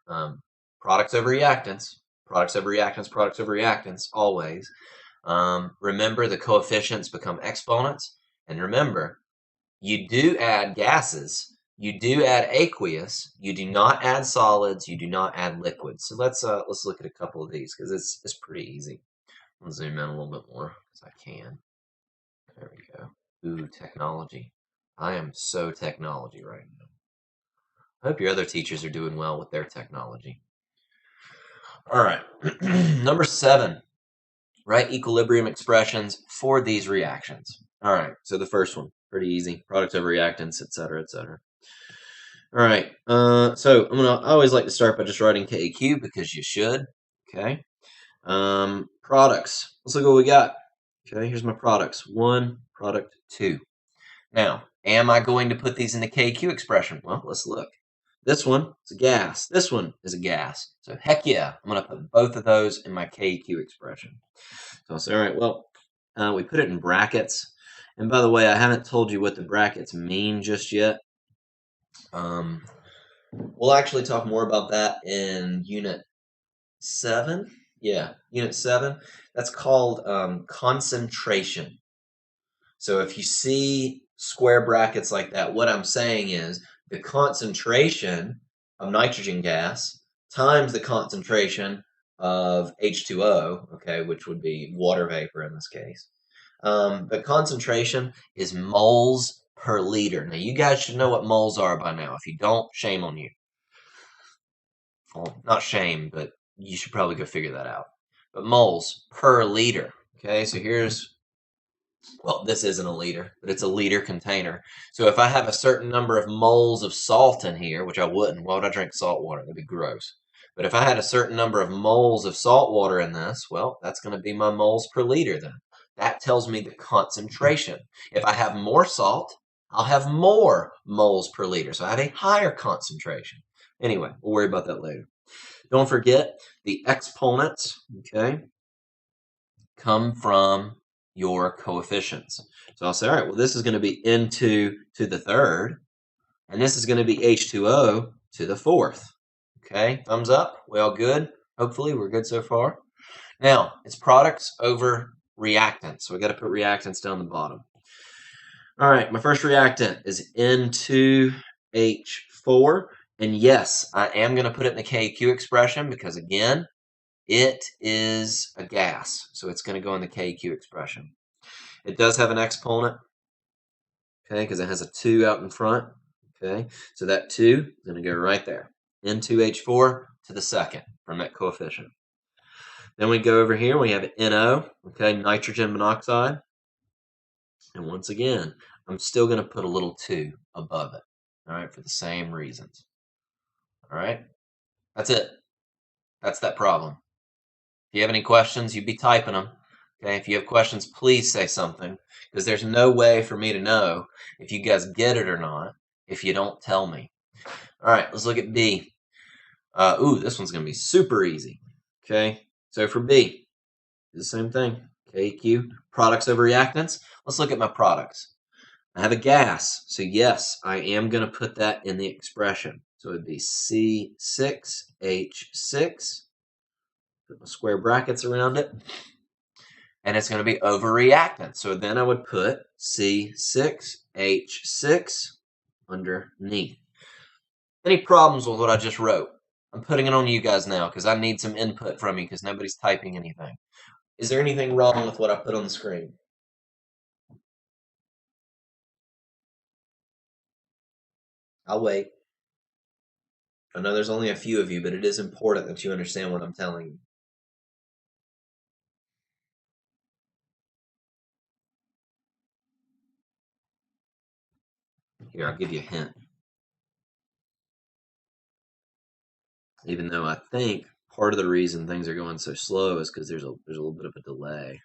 Products over reactants, products over reactants, products over reactants, always. Remember, the coefficients become exponents. And remember, you do add gases, you do add aqueous, you do not add solids, you do not add liquids. So let's look at a couple of these because it's pretty easy. I'll zoom in a little bit more because I can. There we go. Ooh, technology. I am so technology right now. I hope your other teachers are doing well with their technology. All right, number 7, write equilibrium expressions for these reactions. All right, so the first one, pretty easy. Products over reactants, etc., etc. All right, so I always like to start by just writing KEQ because you should, okay? Products, let's look at what we got. Okay, here's my products. 1, product 2. Now, am I going to put these in the KEQ expression? Well, let's look. This one is a gas. This one is a gas. So heck yeah, I'm going to put both of those in my KEQ expression. So I'll say, all right, well, we put it in brackets. And by the way, I haven't told you what the brackets mean just yet. We'll actually talk more about that in Unit 7. Yeah, Unit 7. That's called concentration. So if you see square brackets like that, what I'm saying is the concentration of nitrogen gas times the concentration of H2O, okay, which would be water vapor in this case. The concentration is moles per liter. Now, you guys should know what moles are by now. If you don't, shame on you. Well, not shame, but you should probably go figure that out. But moles per liter, okay? So here's, well, this isn't a liter, but it's a liter container. So if I have a certain number of moles of salt in here, which I wouldn't, why would I drink salt water? That'd be gross. But if I had a certain number of moles of salt water in this, well, that's going to be my moles per liter then. That tells me the concentration. If I have more salt, I'll have more moles per liter. So I have a higher concentration. Anyway, we'll worry about that later. Don't forget, the exponents, okay, come from your coefficients. So I'll say, all right, well, this is going to be N2 to the third, and this is going to be H2O to the fourth. Okay, thumbs up. We all good? Hopefully, we're good so far. Now, it's products over reactants. So we got to put reactants down the bottom. All right, my first reactant is N2H4. And yes, I am going to put it in the KQ expression because, again, it is a gas. So it's going to go in the KQ expression. It does have an exponent, okay, because it has a 2 out in front. Okay, so that 2 is going to go right there. N2H4 to the second from that coefficient. Then we go over here, we have NO, okay, nitrogen monoxide. And once again, I'm still going to put a little 2 above it, all right, for the same reasons. All right, that's it. That's that problem. If you have any questions, you'd be typing them. Okay, if you have questions, please say something, because there's no way for me to know if you guys get it or not if you don't tell me. All right, let's look at B. Ooh, this one's going to be super easy. Okay, so for B, the same thing. KQ, products over reactants. Let's look at my products. I have a gas, so yes, I am going to put that in the expression. So it would be C6H6. Put my square brackets around it. And it's going to be over reactant. So then I would put C6H6 underneath. Any problems with what I just wrote? I'm putting it on you guys now because I need some input from you because nobody's typing anything. Is there anything wrong with what I put on the screen? I'll wait. I know there's only a few of you, but it is important that you understand what I'm telling you. Here, I'll give you a hint. Even though I think part of the reason things are going so slow is because there's a little bit of a delay.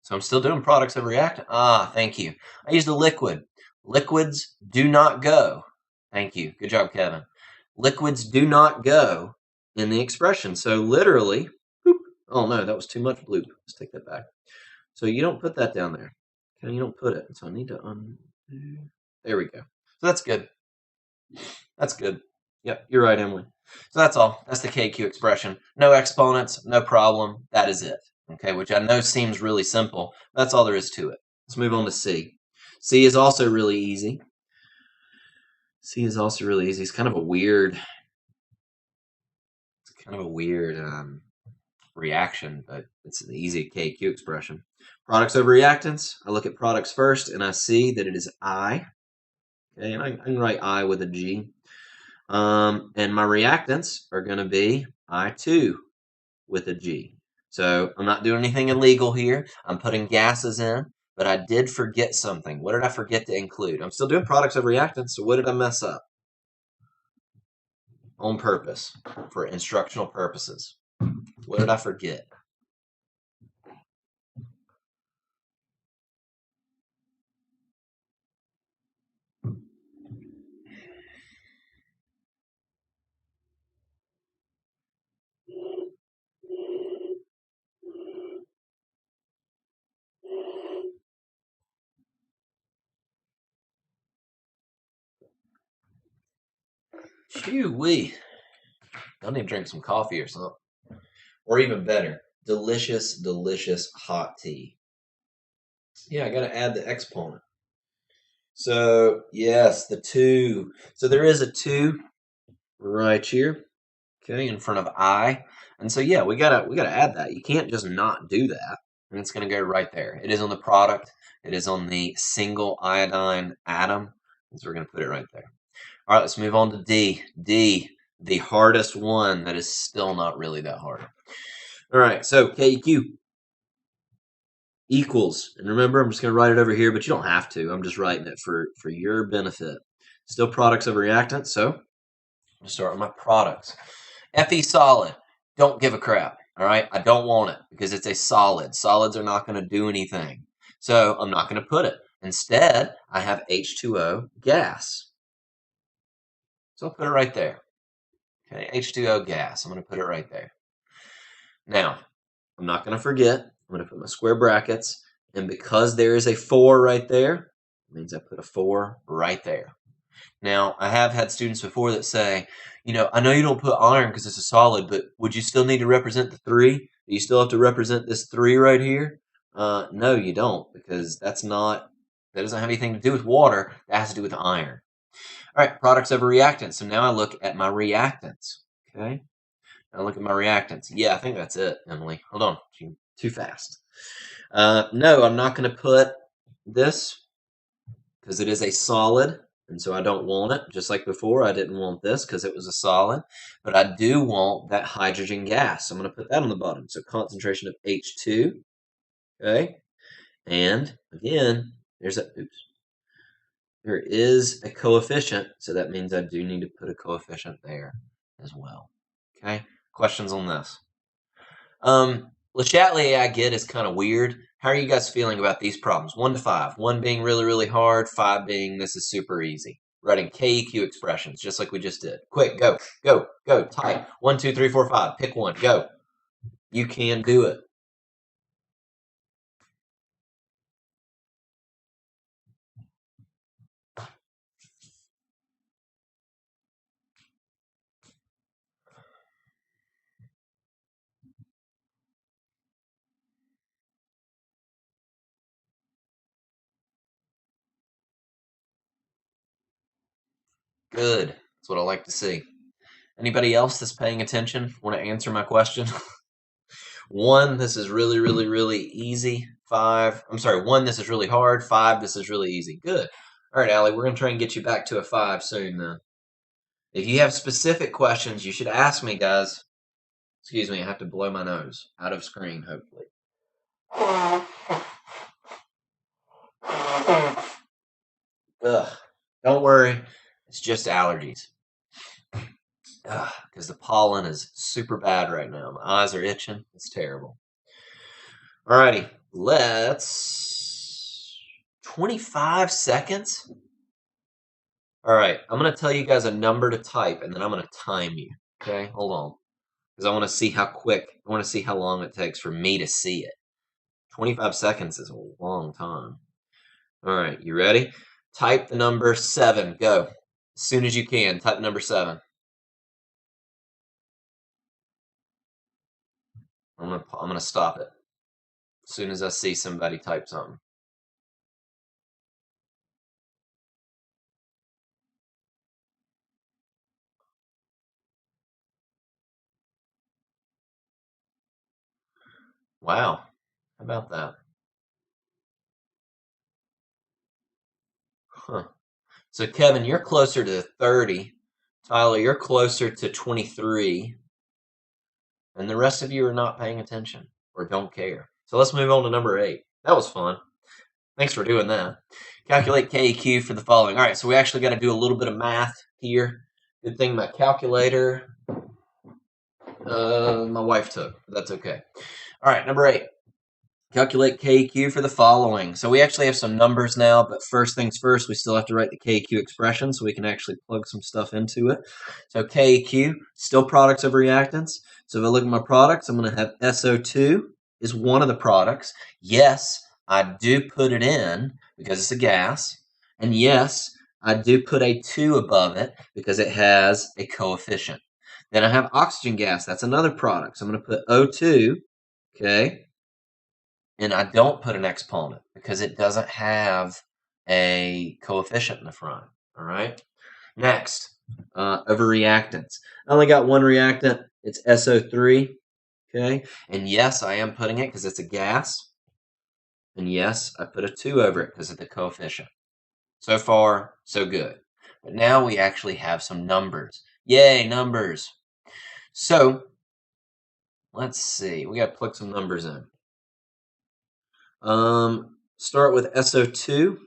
So I'm still doing products over reactant. Ah, thank you. I used a liquid. Liquids do not go. Thank you. Good job, Kevin. Liquids do not go in the expression. So literally, boop. Oh no, that was too much bloop. Let's take that back. So you don't put that down there. Okay, you don't put it. So I need to undo. There we go. So that's good. That's good. Yep, you're right, Emily. So that's all. That's the KQ expression. No exponents, no problem. That is it. Okay, which I know seems really simple. That's all there is to it. Let's move on to C. C is also really easy. C is also really easy. It's kind of a weird reaction, but it's an easy KQ expression. Products over reactants. I look at products first, and I see that it is I. Okay, and I can write I with a G. And my reactants are going to be I2 with a G. So I'm not doing anything illegal here. I'm putting gases in, but I did forget something. What did I forget to include? I'm still doing products over reactants, so what did I mess up? On purpose, for instructional purposes. What did I forget? Shoo-wee. I need to drink some coffee or something. Or even better, delicious, delicious hot tea. Yeah, I got to add the exponent. So, yes, the 2. So there is a 2 right here, okay, in front of I. And so, yeah, we gotta add that. You can't just not do that. And it's going to go right there. It is on the product. It is on the single iodine atom. So we're going to put it right there. All right, let's move on to D. D, the hardest one that is still not really that hard. All right, so KQ equals, and remember, I'm just going to write it over here, but you don't have to. I'm just writing it for your benefit. Still products over reactants, so I'm going to start with my products. Fe solid, don't give a crap, all right? I don't want it because it's a solid. Solids are not going to do anything, so I'm not going to put it. Instead, I have H2O gas. So I'll put it right there. Okay, H2O gas. I'm going to put it right there. Now, I'm not going to forget. I'm going to put my square brackets. And because there is a 4 right there, it means I put a 4 right there. Now, I have had students before that say, you know, I know you don't put iron because it's a solid, but would you still need to represent the 3? Do you still have to represent this 3 right here? No, you don't, because that doesn't have anything to do with water. That has to do with iron. All right, products over reactants. So now I look at my reactants. Okay, now I look at my reactants. Yeah, I think that's it, Emily. Hold on, too fast. No, I'm not going to put this because it is a solid, and so I don't want it. Just like before, I didn't want this because it was a solid, but I do want that hydrogen gas. So I'm going to put that on the bottom. So concentration of H2, okay? And again, there is a coefficient, so that means I do need to put a coefficient there as well, okay? Questions on this? Le Chatelier I get is kind of weird. How are you guys feeling about these problems? 1 to 5. 1 being really, really hard. 5 being this is super easy. Writing KEQ expressions, just like we just did. Quick, go, go, go. Type 1, 2, 3, 4, 5. Pick one. Go. You can do it. Good. That's what I like to see. Anybody else that's paying attention want to answer my question? 1, this is really, really, really easy. 1, this is really hard. 5, this is really easy. Good. All right, Allie, we're going to try and get you back to a 5 soon then. If you have specific questions, you should ask me, guys. Excuse me, I have to blow my nose. Out of screen, hopefully. Ugh. Don't worry. It's just allergies. Because the pollen is super bad right now. My eyes are itching. It's terrible. Alrighty, let's 25 seconds. All right, I'm going to tell you guys a number to type, and then I'm going to time you. Okay, hold on. Because I want to see how long it takes for me to see it. 25 seconds is a long time. All right, you ready? Type the number 7. Go. As soon as you can, type number 7. I'm gonna stop it as soon as I see somebody type something. Wow, how about that? Huh. So Kevin, you're closer to 30. Tyler, you're closer to 23. And the rest of you are not paying attention or don't care. So let's move on to number 8. That was fun. Thanks for doing that. Calculate KEQ for the following. All right, so we actually got to do a little bit of math here. Good thing my calculator, my wife took. But that's okay. All right, number 8. Calculate KEQ for the following. So we actually have some numbers now, but first things first, we still have to write the KEQ expression so we can actually plug some stuff into it. So KEQ, still products of reactants. So if I look at my products, I'm going to have SO2 is one of the products. Yes, I do put it in because it's a gas. And yes, I do put a 2 above it because it has a coefficient. Then I have oxygen gas. That's another product. So I'm going to put O2, okay? And I don't put an exponent because it doesn't have a coefficient in the front. All right. Next, over reactants. I only got one reactant. It's SO3. Okay. And yes, I am putting it because it's a gas. And yes, I put a 2 over it because of the coefficient. So far, so good. But now we actually have some numbers. Yay, numbers. So let's see. We got to plug some numbers in. Start with SO2.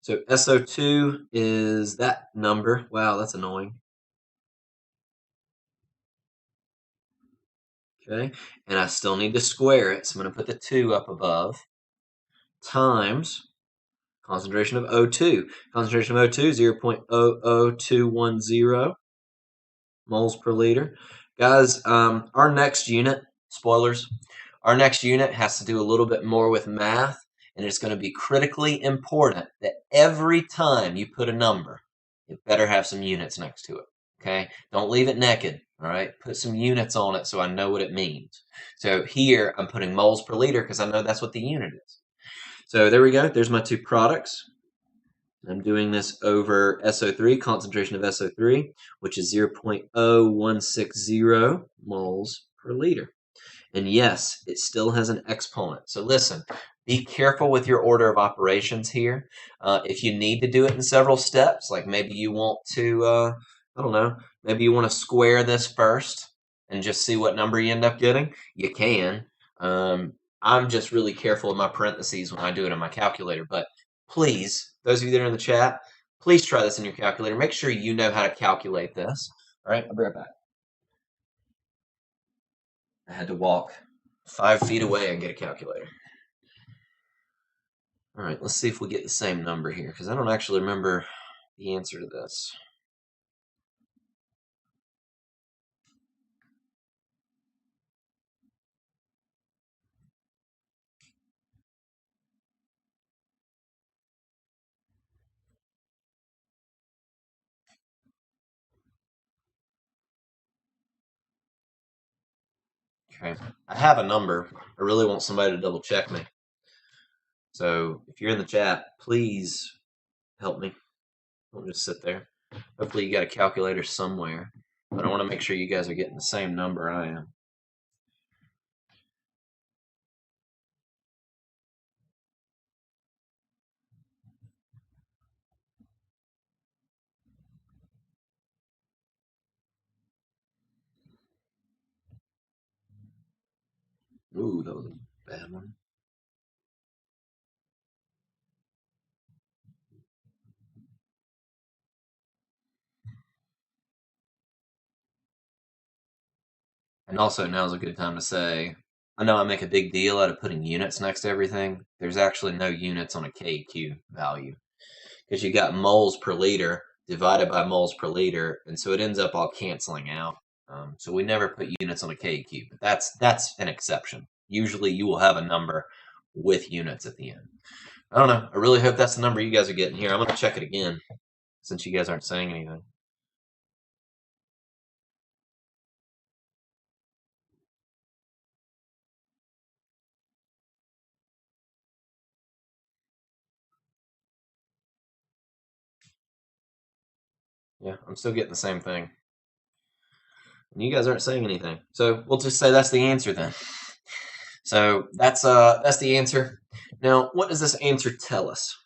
So SO2 is that number. Wow, that's annoying. Okay, and I still need to square it, so I'm going to put the 2 up above, times concentration of O2. Concentration of O2, 0.00210 moles per liter. Guys, our next unit, spoilers, our next unit has to do a little bit more with math, and it's going to be critically important that every time you put a number, it better have some units next to it. Okay, don't leave it naked. All right, put some units on it so I know what it means. So here I'm putting moles per liter because I know that's what the unit is. So there we go. There's my two products. I'm doing this over SO3, concentration of SO3, which is 0.0160 moles per liter. And yes, it still has an exponent. So listen, be careful with your order of operations here. If you need to do it in several steps, like maybe you want to, I don't know, maybe you want to square this first and just see what number you end up getting, you can. I'm just really careful with my parentheses when I do it in my calculator. But please, those of you that are in the chat, please try this in your calculator. Make sure you know how to calculate this. All right, I'll be right back. I had to walk 5 feet away and get a calculator. All right, let's see if we get the same number here, because I don't actually remember the answer to this. Okay, I have a number. I really want somebody to double check me. So if you're in the chat, please help me. Don't just sit there. Hopefully you got a calculator somewhere. But I want to make sure you guys are getting the same number I am. Ooh, that was a bad one. And also, now's a good time to say, I know I make a big deal out of putting units next to everything. There's actually no units on a Keq value, because you got moles per liter divided by moles per liter, and so it ends up all canceling out. So we never put units on a Keq, but that's an exception. Usually you will have a number with units at the end. I don't know. I really hope that's the number you guys are getting here. I'm going to check it again since you guys aren't saying anything. Yeah, I'm still getting the same thing. And you guys aren't saying anything. So we'll just say that's the answer then. So that's the answer. Now, what does this answer tell us?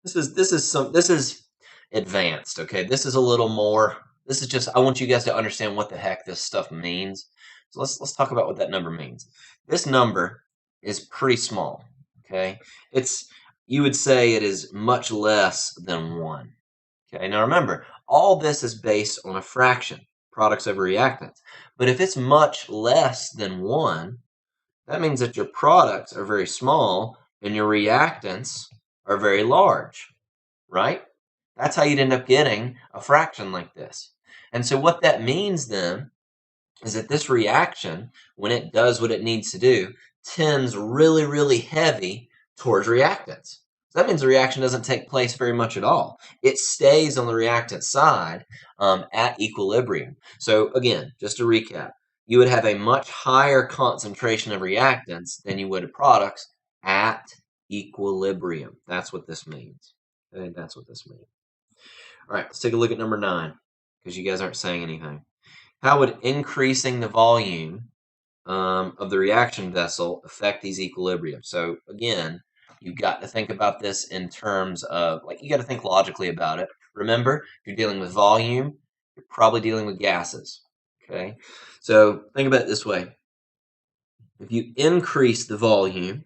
This is advanced, okay? This is a little more. This is just, I want you guys to understand what the heck this stuff means. So let's talk about what that number means. This number is pretty small, okay? You would say it is much less than 1. Okay, now remember, all this is based on a fraction, products over reactants. But if it's much less than 1, that means that your products are very small and your reactants are very large, right? That's how you'd end up getting a fraction like this. And so what that means then is that this reaction, when it does what it needs to do, tends really, really heavy towards reactants. So that means the reaction doesn't take place very much at all. It stays on the reactant side at equilibrium. So again, just to recap, you would have a much higher concentration of reactants than you would of products at equilibrium. That's what this means. Okay, that's what this means. All right, let's take a look at number 9, because you guys aren't saying anything. How would increasing the volume of the reaction vessel affect these equilibriums? So again, you've got to think about this in terms of, like, you got to think logically about it. Remember, if you're dealing with volume, you're probably dealing with gases. Okay, so think about it this way. If you increase the volume,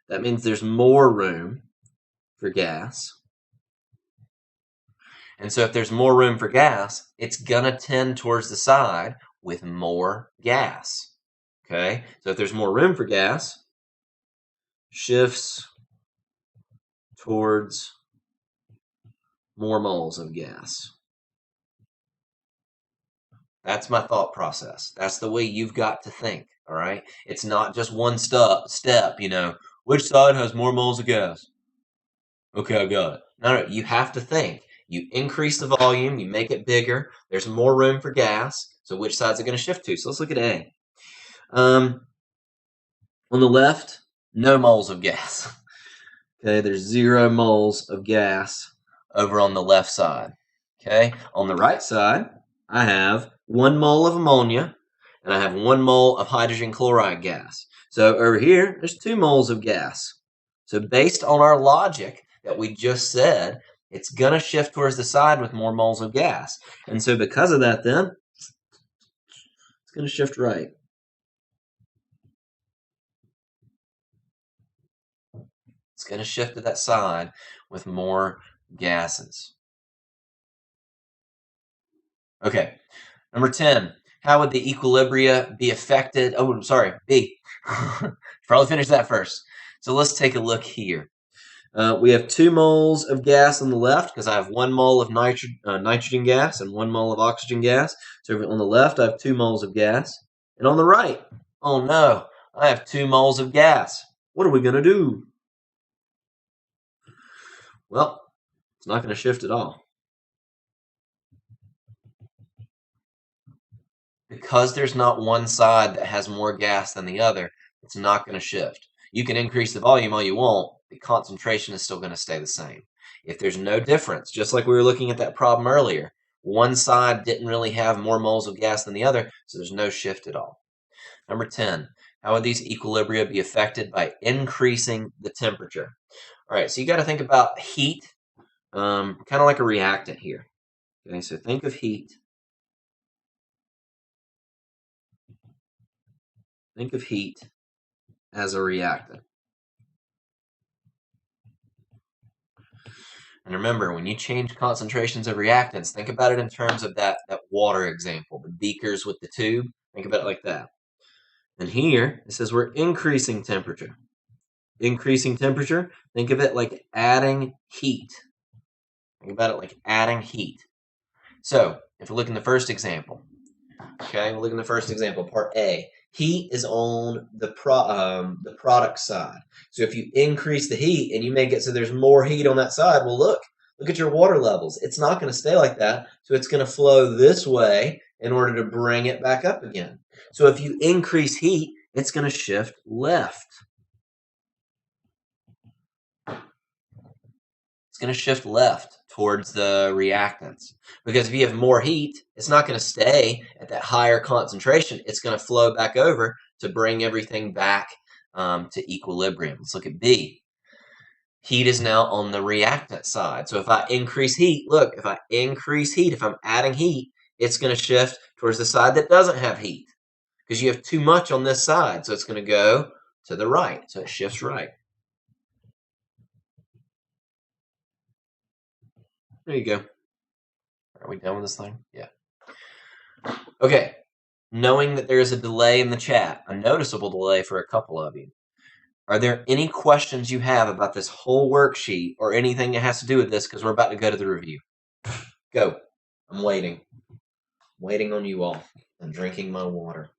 that means there's more room for gas. And so if there's more room for gas, it's going to tend towards the side with more gas. Okay, so if there's more room for gas, shifts towards more moles of gas. That's my thought process. That's the way you've got to think, all right? It's not just one step, you know, which side has more moles of gas? Okay, I got it. No, you have to think. You increase the volume, you make it bigger, there's more room for gas, so which side is it going to shift to? So let's look at A. On the left, no moles of gas. Okay, there's 0 moles of gas over on the left side. Okay, on the right side, I have 1 mole of ammonia, and I have 1 mole of hydrogen chloride gas. So over here, there's 2 moles of gas. So based on our logic that we just said, it's going to shift towards the side with more moles of gas. And so because of that then, it's going to shift right. It's going to shift to that side with more gases. Okay, number 10. How would the equilibria be affected? Oh, I'm sorry, B. Probably finish that first. So let's take a look here. We have 2 moles of gas on the left because I have 1 mole of nitrogen gas and 1 mole of oxygen gas. So on the left, I have 2 moles of gas. And on the right, oh no, I have 2 moles of gas. What are we going to do? Well, it's not going to shift at all. Because there's not one side that has more gas than the other, it's not going to shift. You can increase the volume all you want, the concentration is still going to stay the same. If there's no difference, just like we were looking at that problem earlier, one side didn't really have more moles of gas than the other, so there's no shift at all. Number 10, how would these equilibria be affected by increasing the temperature? All right, so you got to think about heat, kind of like a reactant here. Okay, so think of heat. Think of heat as a reactant. And remember, when you change concentrations of reactants, think about it in terms of that water example, the beakers with the tube. Think about it like that. And here, it says we're increasing temperature. Increasing temperature, think of it like adding heat. Think about it like adding heat. So, if we look in the first example, okay, we'll look in the first example, part A. Heat is on the product side. So if you increase the heat and you make it so there's more heat on that side, well, look at your water levels. It's not going to stay like that, so it's going to flow this way in order to bring it back up again. So if you increase heat, it's going to shift left. It's going to shift left towards the reactants. Because if you have more heat, it's not going to stay at that higher concentration. It's going to flow back over to bring everything back to equilibrium. Let's look at B. Heat is now on the reactant side. So if I increase heat, look, if I increase heat, if I'm adding heat, it's going to shift towards the side that doesn't have heat. Because you have too much on this side, so it's going to go to the right. So it shifts right. There you go. Are we done with this thing? Yeah. Okay. Knowing that there is a delay in the chat, a noticeable delay for a couple of you, are there any questions you have about this whole worksheet or anything that has to do with this? Because we're about to go to the review. Go. I'm waiting. Waiting on you all. I'm drinking my water.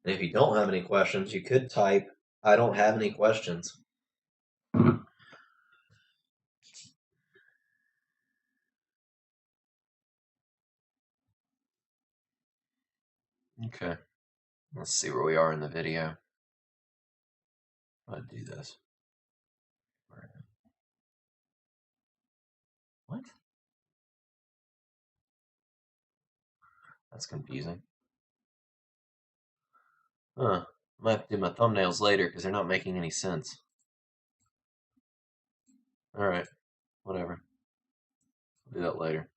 And if you don't have any questions, you could type, I don't have any questions. Okay. Let's see where we are in the video. I'll do this. What? That's confusing. Huh. I might have to do my thumbnails later because they're not making any sense. Alright. Whatever. I'll do that later.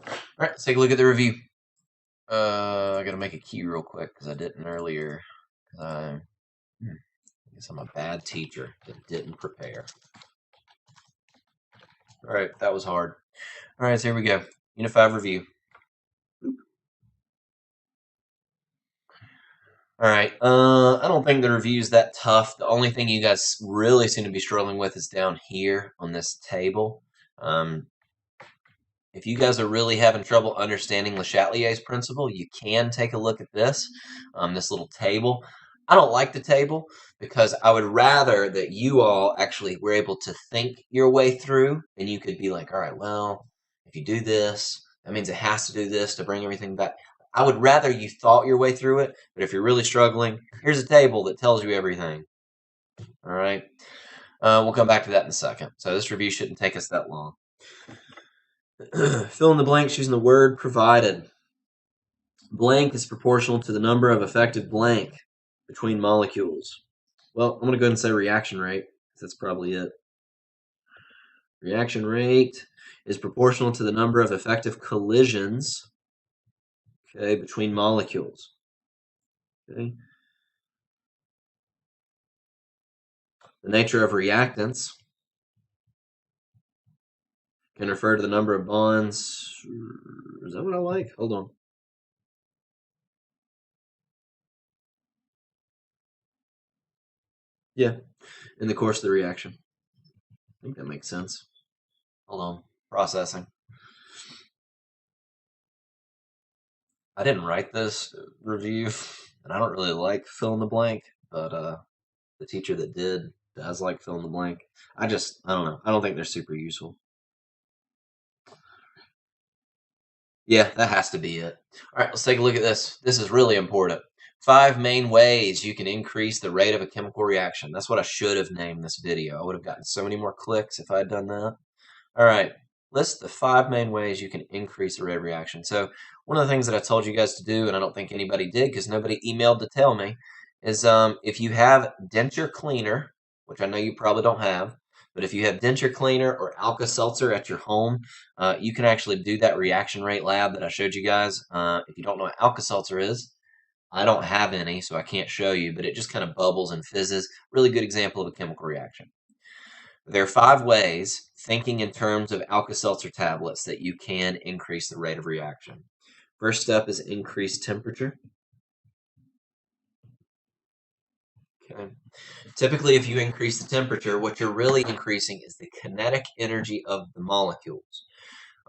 Alright, let's take a look at the review. I gotta make a key real quick because I didn't earlier. I guess I'm a bad teacher that didn't prepare. Alright, that was hard. Alright, so here we go. Unit 5 review. All right. I don't think the review's that tough. The only thing you guys really seem to be struggling with is down here on this table. If you guys are really having trouble understanding Le Chatelier's principle, you can take a look at this, this little table. I don't like the table because I would rather that you all actually were able to think your way through, and you could be like, all right, well, if you do this, that means it has to do this to bring everything back. I would rather you thought your way through it, but if you're really struggling, here's a table that tells you everything. All right. We'll come back to that in a second. So this review shouldn't take us that long. Fill in the blanks using the word provided. Blank is proportional to the number of effective blank between molecules. Well, I'm going to go ahead and say reaction rate. That's probably it. Reaction rate is proportional to the number of effective collisions, okay, between molecules. Okay. The nature of reactants can refer to the number of bonds. Is that what I like? Hold on. Yeah, in the course of the reaction. I think that makes sense. Hold on. Processing. I didn't write this review, and I don't really like fill in the blank, but the teacher that did does like fill in the blank. I don't know. I don't think they're super useful. Yeah, that has to be it. All right, let's take a look at this. This is really important. 5 main ways you can increase the rate of a chemical reaction. That's what I should have named this video. I would have gotten so many more clicks if I had done that. All right, list the 5 main ways you can increase the rate of reaction. So one of the things that I told you guys to do, and I don't think anybody did because nobody emailed to tell me, is if you have denture cleaner, which I know you probably don't have, but if you have denture cleaner or Alka-Seltzer at your home, you can actually do that reaction rate lab that I showed you guys. If you don't know what Alka-Seltzer is, I don't have any, so I can't show you, but it just kind of bubbles and fizzes. Really good example of a chemical reaction. There are 5 ways, thinking in terms of Alka-Seltzer tablets, that you can increase the rate of reaction. First step is increase temperature. Okay. Typically, if you increase the temperature, what you're really increasing is the kinetic energy of the molecules.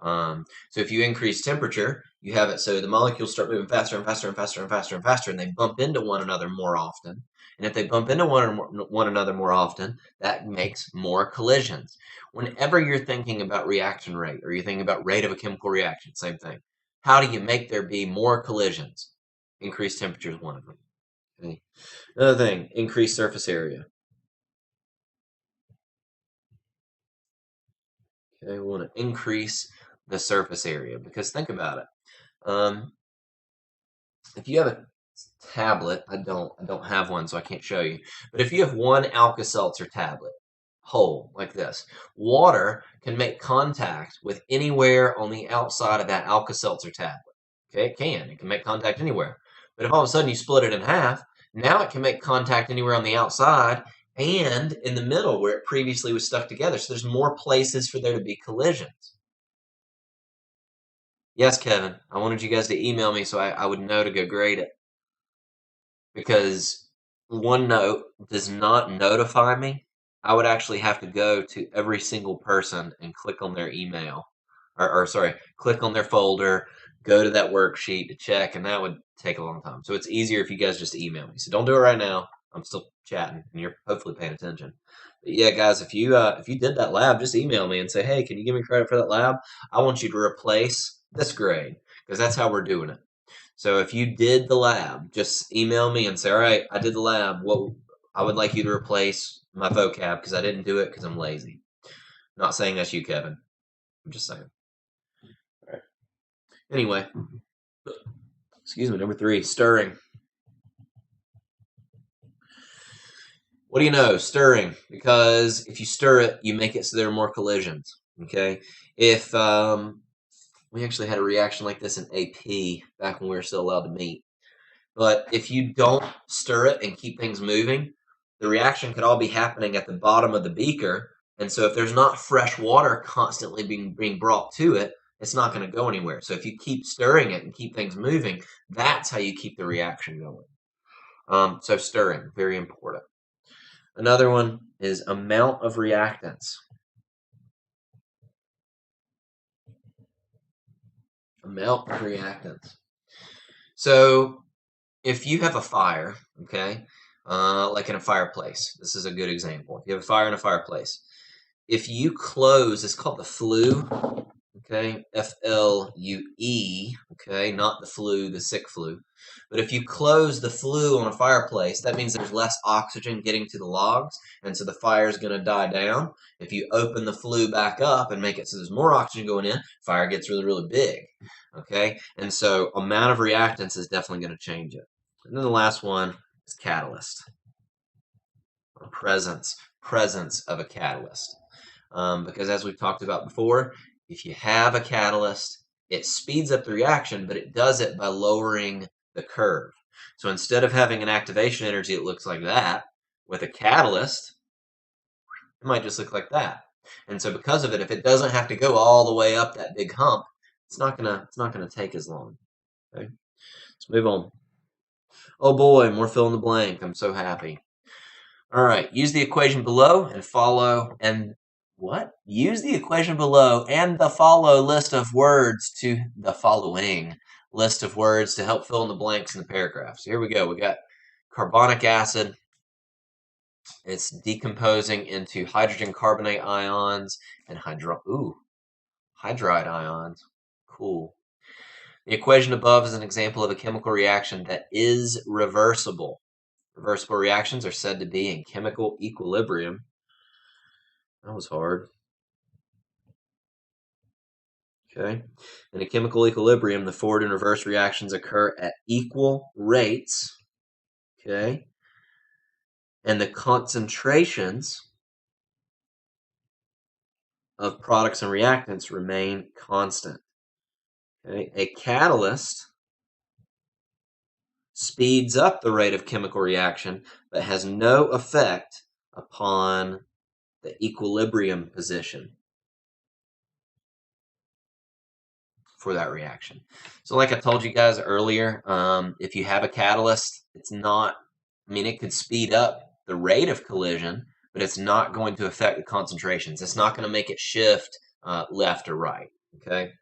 So if you increase temperature, you have it so the molecules start moving faster and faster and faster and faster and faster, and they bump into one another more often. And if they bump into one another more often, that makes more collisions. Whenever you're thinking about reaction rate or you're thinking about rate of a chemical reaction, same thing. How do you make there be more collisions? Increased temperature is one of them. Okay. Another thing, increased surface area. Okay, we want to increase the surface area because think about it. If you have a tablet, I don't have one, so I can't show you. But if you have one Alka-Seltzer tablet, whole like this, water can make contact with anywhere on the outside of that Alka-Seltzer tablet. Okay, it can make contact anywhere. But if all of a sudden you split it in half, now it can make contact anywhere on the outside and in the middle where it previously was stuck together. So there's more places for there to be collisions. Yes, Kevin, I wanted you guys to email me so I would know to go grade it. Because OneNote does not notify me. I would actually have to go to every single person and click on their email. Or sorry, click on their folder, go to that worksheet to check, and that would take a long time. So it's easier if you guys just email me. So don't do it right now. I'm still chatting, and you're hopefully paying attention. But yeah, guys, if you did that lab, just email me and say, hey, can you give me credit for that lab? I want you to replace this grade because that's how we're doing it. So if you did the lab, just email me and say, all right, I did the lab. What I would like you to replace my vocab because I didn't do it because I'm lazy. Not saying that's you, Kevin. I'm just saying. All right. Anyway, excuse me, number 3, stirring. What do you know? Stirring. Because if you stir it, you make it so there are more collisions. Okay? If we actually had a reaction like this in AP back when we were still allowed to meet. But if you don't stir it and keep things moving, the reaction could all be happening at the bottom of the beaker. And so if there's not fresh water constantly being brought to it, it's not going to go anywhere. So if you keep stirring it and keep things moving, that's how you keep the reaction going. So stirring, very important. Another one is amount of reactants. Amount of reactants. So if you have a fire, okay, like in a fireplace, this is a good example. If you have a fire in a fireplace, if you close, it's called the flue, okay, F-L-U-E, okay, not the flu, the sick flu. But if you close the flue on a fireplace, that means there's less oxygen getting to the logs, and so the fire is going to die down. If you open the flue back up and make it so there's more oxygen going in, fire gets really, really big, okay? And so amount of reactants is definitely going to change it. And then the last one is catalyst, or presence of a catalyst. Because as we've talked about before, if you have a catalyst, it speeds up the reaction, but it does it by lowering the curve. So instead of having an activation energy that looks like that, with a catalyst, it might just look like that. And so because of it, if it doesn't have to go all the way up that big hump, it's not gonna take as long. Okay, let's move on. Oh boy, more fill in the blank. I'm so happy. All right, use the equation below and follow and what? Use the equation below and the follow list of words to the following list of words to help fill in the blanks in the paragraph. So here we go. We got carbonic acid. It's decomposing into hydrogen carbonate ions and hydride ions. Cool. The equation above is an example of a chemical reaction that is reversible. Reversible reactions are said to be in chemical equilibrium. That was hard. Okay. In a chemical equilibrium, the forward and reverse reactions occur at equal rates. Okay. And the concentrations of products and reactants remain constant. Okay. A catalyst speeds up the rate of chemical reaction, but has no effect upon the equilibrium position for that reaction. So like I told you guys earlier, if you have a catalyst, it could speed up the rate of collision, but it's not going to affect the concentrations. It's not going to make it shift left or right, okay?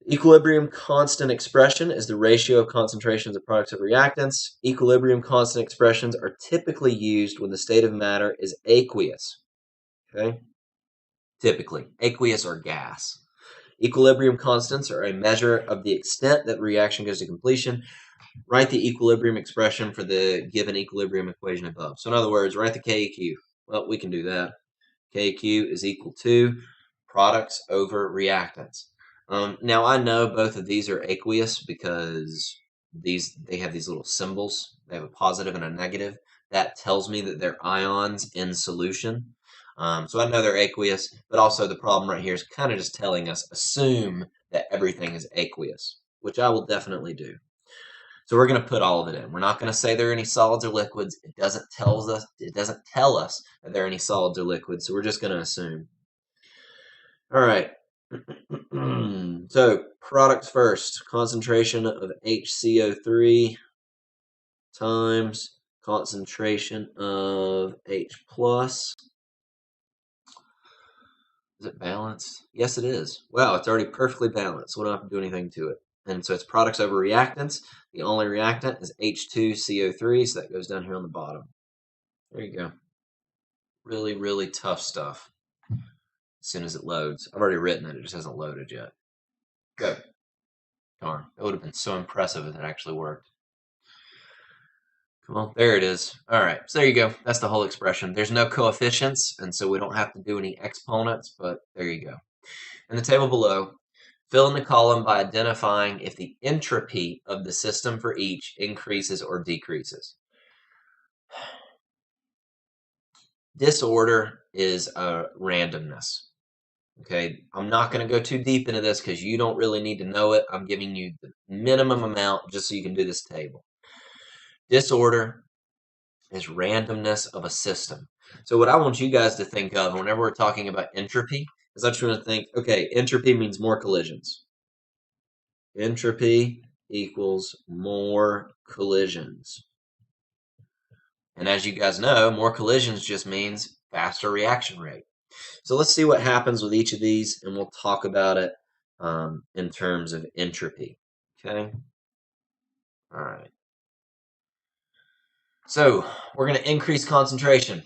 Equilibrium constant expression is the ratio of concentrations of products of reactants. Equilibrium constant expressions are typically used when the state of matter is aqueous, okay? Typically, aqueous or gas. Equilibrium constants are a measure of the extent that the reaction goes to completion. Write the equilibrium expression for the given equilibrium equation above. So in other words, write the Keq. Well, we can do that. Keq is equal to products over reactants. Now I know both of these are aqueous because they have these little symbols. They have a positive and a negative. That tells me that they're ions in solution. So I know they're aqueous, but also the problem right here is kind of just telling us, assume that everything is aqueous, which I will definitely do. So we're going to put all of it in. We're not going to say there are any solids or liquids. It doesn't tell us that there are any solids or liquids, so we're just going to assume. All right. So products first. Concentration of HCO3 times concentration of H+. Is it balanced? Yes, it is. Wow, it's already perfectly balanced. So we don't have to do anything to it. And so it's products over reactants. The only reactant is H2CO3, so that goes down here on the bottom. There you go. Really, really tough stuff. As soon as it loads. I've already written it, it just hasn't loaded yet. Go. Darn, that would have been so impressive if it actually worked. Come on, there it is. All right, so there you go. That's the whole expression. There's no coefficients, and so we don't have to do any exponents, but there you go. In the table below, fill in the column by identifying if the entropy of the system for each increases or decreases. Disorder is a randomness. Okay, I'm not going to go too deep into this because you don't really need to know it. I'm giving you the minimum amount just so you can do this table. Disorder is randomness of a system. So what I want you guys to think of whenever we're talking about entropy is I just want to think, okay, entropy means more collisions. Entropy equals more collisions. And as you guys know, more collisions just means faster reaction rate. So let's see what happens with each of these, and we'll talk about it in terms of entropy. Okay? All right. So we're going to increase concentration.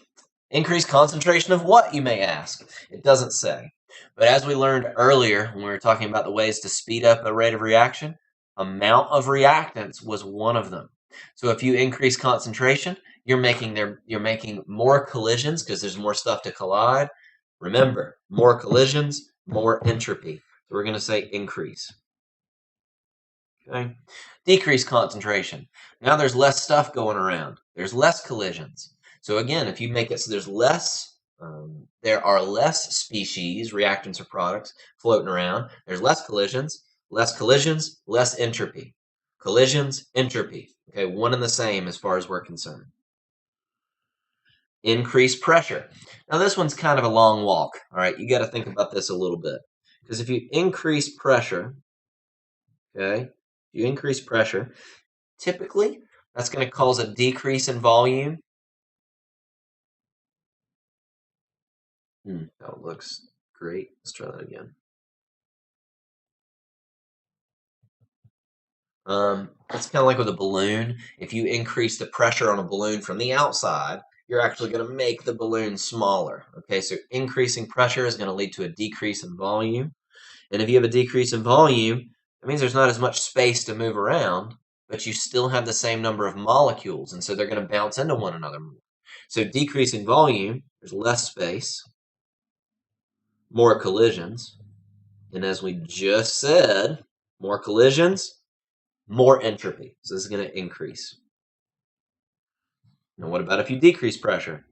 Increase concentration of what, you may ask? It doesn't say. But as we learned earlier when we were talking about the ways to speed up a rate of reaction, amount of reactants was one of them. So if you increase concentration, you're making more collisions because there's more stuff to collide. Remember, more collisions, more entropy. So we're going to say increase. Okay. Decrease concentration. Now there's less stuff going around. There's less collisions. So again, if you make it so there are less species, reactants or products floating around. There's less collisions, less entropy. Collisions, entropy. Okay, one and the same as far as we're concerned. Increase pressure. Now this one's kind of a long walk. All right, you got to think about this a little bit. Because if you increase pressure, okay, you increase pressure, typically that's going to cause a decrease in volume. That looks great. Let's try that again. It's kind of like with a balloon. If you increase the pressure on a balloon from the outside, you're actually going to make the balloon smaller. Okay, so increasing pressure is going to lead to a decrease in volume. And if you have a decrease in volume, that means there's not as much space to move around, but you still have the same number of molecules, and so they're going to bounce into one another more. So decreasing volume, there's less space, more collisions, and as we just said, more collisions, more entropy. So this is going to increase. Now what about if you decrease pressure?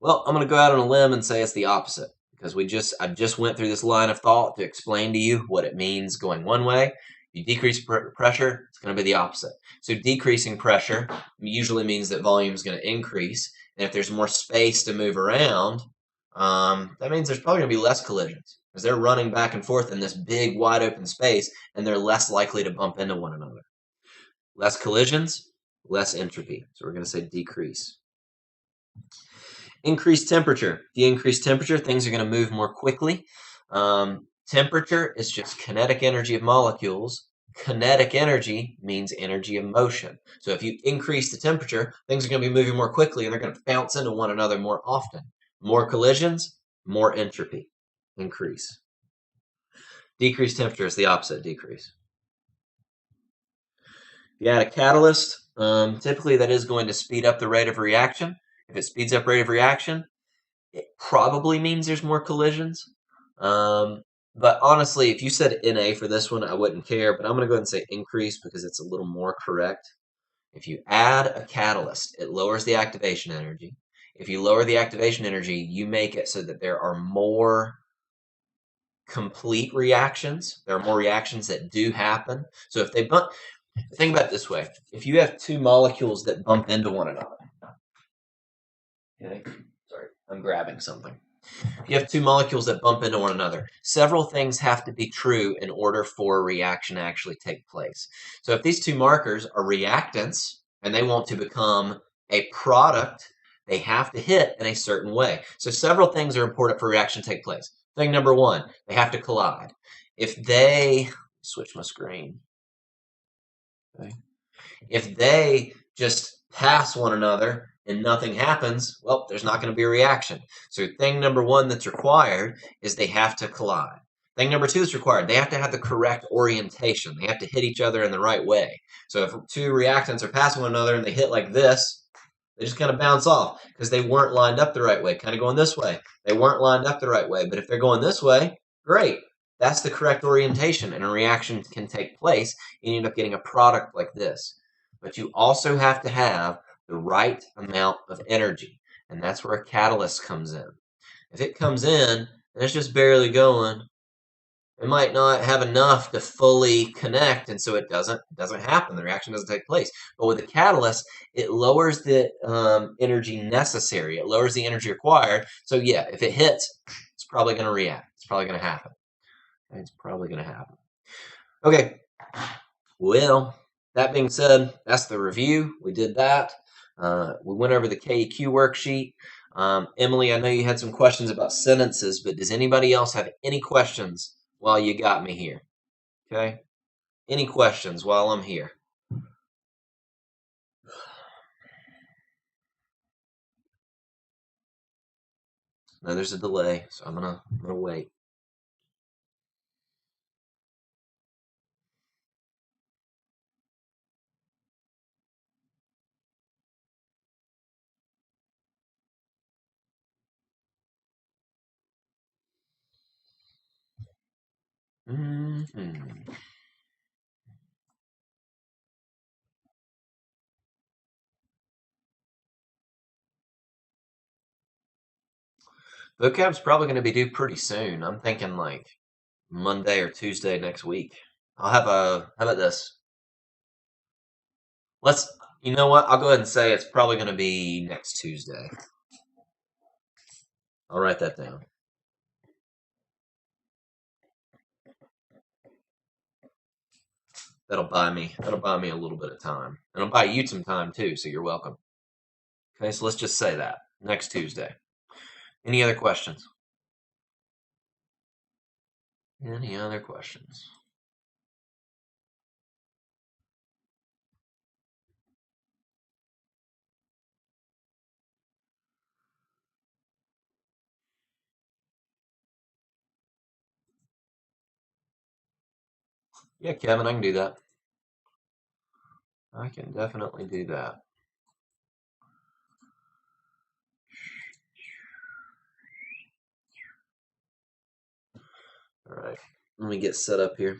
Well, I'm going to go out on a limb and say it's the opposite, because I just went through this line of thought to explain to you what it means going one way. You decrease pressure, it's going to be the opposite. So decreasing pressure usually means that volume is going to increase, and if there's more space to move around, that means there's probably going to be less collisions, because they're running back and forth in this big wide open space, and they're less likely to bump into one another. Less collisions, less entropy. So we're going to say decrease. Increase temperature. If you increase temperature, things are going to move more quickly. Temperature is just kinetic energy of molecules. Kinetic energy means energy of motion. So if you increase the temperature, things are going to be moving more quickly, and they're going to bounce into one another more often. More collisions, more entropy. Increase. Decrease temperature is the opposite, decrease. If you add a catalyst, typically that is going to speed up the rate of reaction. If it speeds up rate of reaction, it probably means there's more collisions. But honestly, if you said NA for this one, I wouldn't care. But I'm going to go ahead and say increase because it's a little more correct. If you add a catalyst, it lowers the activation energy. If you lower the activation energy, you make it so that there are more complete reactions. There are more reactions that do happen. So if they bump, think about it this way. If you have two molecules that bump into one another, okay, sorry, I'm grabbing something. If you have two molecules that bump into one another, several things have to be true in order for a reaction to actually take place. So if these two markers are reactants and they want to become a product, they have to hit in a certain way. So several things are important for a reaction to take place. Thing number one, they have to collide. If they, switch my screen. Okay. If they just pass one another and nothing happens, well, there's not going to be a reaction. So thing number one that's required is they have to collide. Thing number two is required. They have to have the correct orientation. They have to hit each other in the right way. So if two reactants are passing one another and they hit like this, they just kind of bounce off because they weren't lined up the right way, kind of going this way. They weren't lined up the right way. But if they're going this way, great. That's the correct orientation, and a reaction can take place, and you end up getting a product like this. But you also have to have the right amount of energy, and that's where a catalyst comes in. If it comes in and it's just barely going, it might not have enough to fully connect, and so it doesn't happen. The reaction doesn't take place. But with a catalyst, it lowers the energy necessary. It lowers the energy required. So yeah, if it hits, it's probably going to react. It's probably going to happen. It's probably going to happen. Okay, Well, that being said, that's the review. We did that. We went over the KEQ worksheet. Emily, I know you had some questions about sentences, but does anybody else have any questions while you got me here? Okay? Any questions while I'm here? No, there's a delay, so I'm gonna wait. Vocab's probably going to be due pretty soon. I'm thinking like Monday or Tuesday next week. How about this? You know what? I'll go ahead and say it's probably going to be next Tuesday. I'll write that down. That'll buy me a little bit of time. And it'll buy you some time too, so you're welcome. Okay, so let's just say that. Next Tuesday. Any other questions? Any other questions? Yeah, Kevin, I can do that. I can definitely do that. All right, let me get set up here.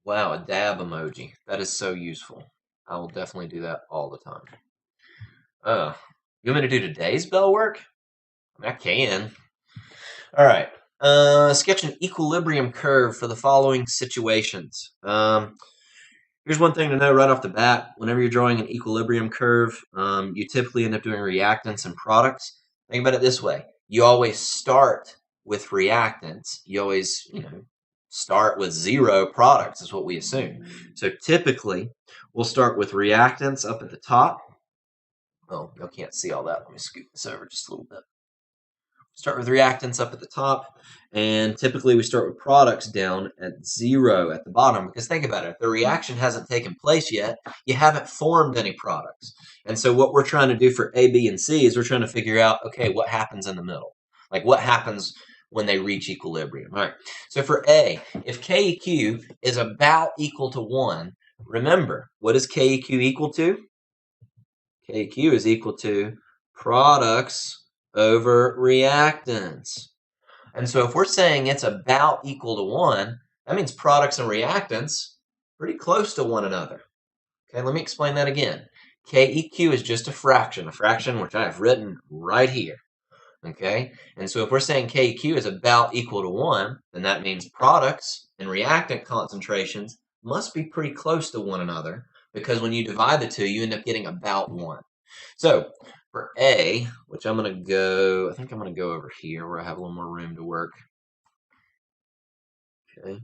Wow, a dab emoji. That is so useful. I will definitely do that all the time. You want me to do today's Bellwork? I mean, I can. All right. Sketch an equilibrium curve for the following situations. Here's one thing to know right off the bat. Whenever you're drawing an equilibrium curve, you typically end up doing reactants and products. Think about it this way. You always start with reactants. You always, start with 0 products is what we assume. So typically, we'll start with reactants up at the top. Oh, y'all can't see all that. Let me scoot this over just a little bit. Start with reactants up at the top, and typically we start with products down at 0 at the bottom, because think about it, if the reaction hasn't taken place yet, you haven't formed any products. And so what we're trying to do for A, B, and C is we're trying to figure out, okay, what happens in the middle? Like what happens when they reach equilibrium? All right, so for A, if KEQ is about equal to 1, remember, what is KEQ equal to? KEQ is equal to products over reactants. And so if we're saying it's about equal to 1, that means products and reactants pretty close to one another. Okay, let me explain that again. KEQ is just a fraction which I have written right here. Okay, and so if we're saying KEQ is about equal to 1, then that means products and reactant concentrations must be pretty close to one another, because when you divide the two, you end up getting about 1. So for A, which I think I'm going to go over here where I have a little more room to work. Okay,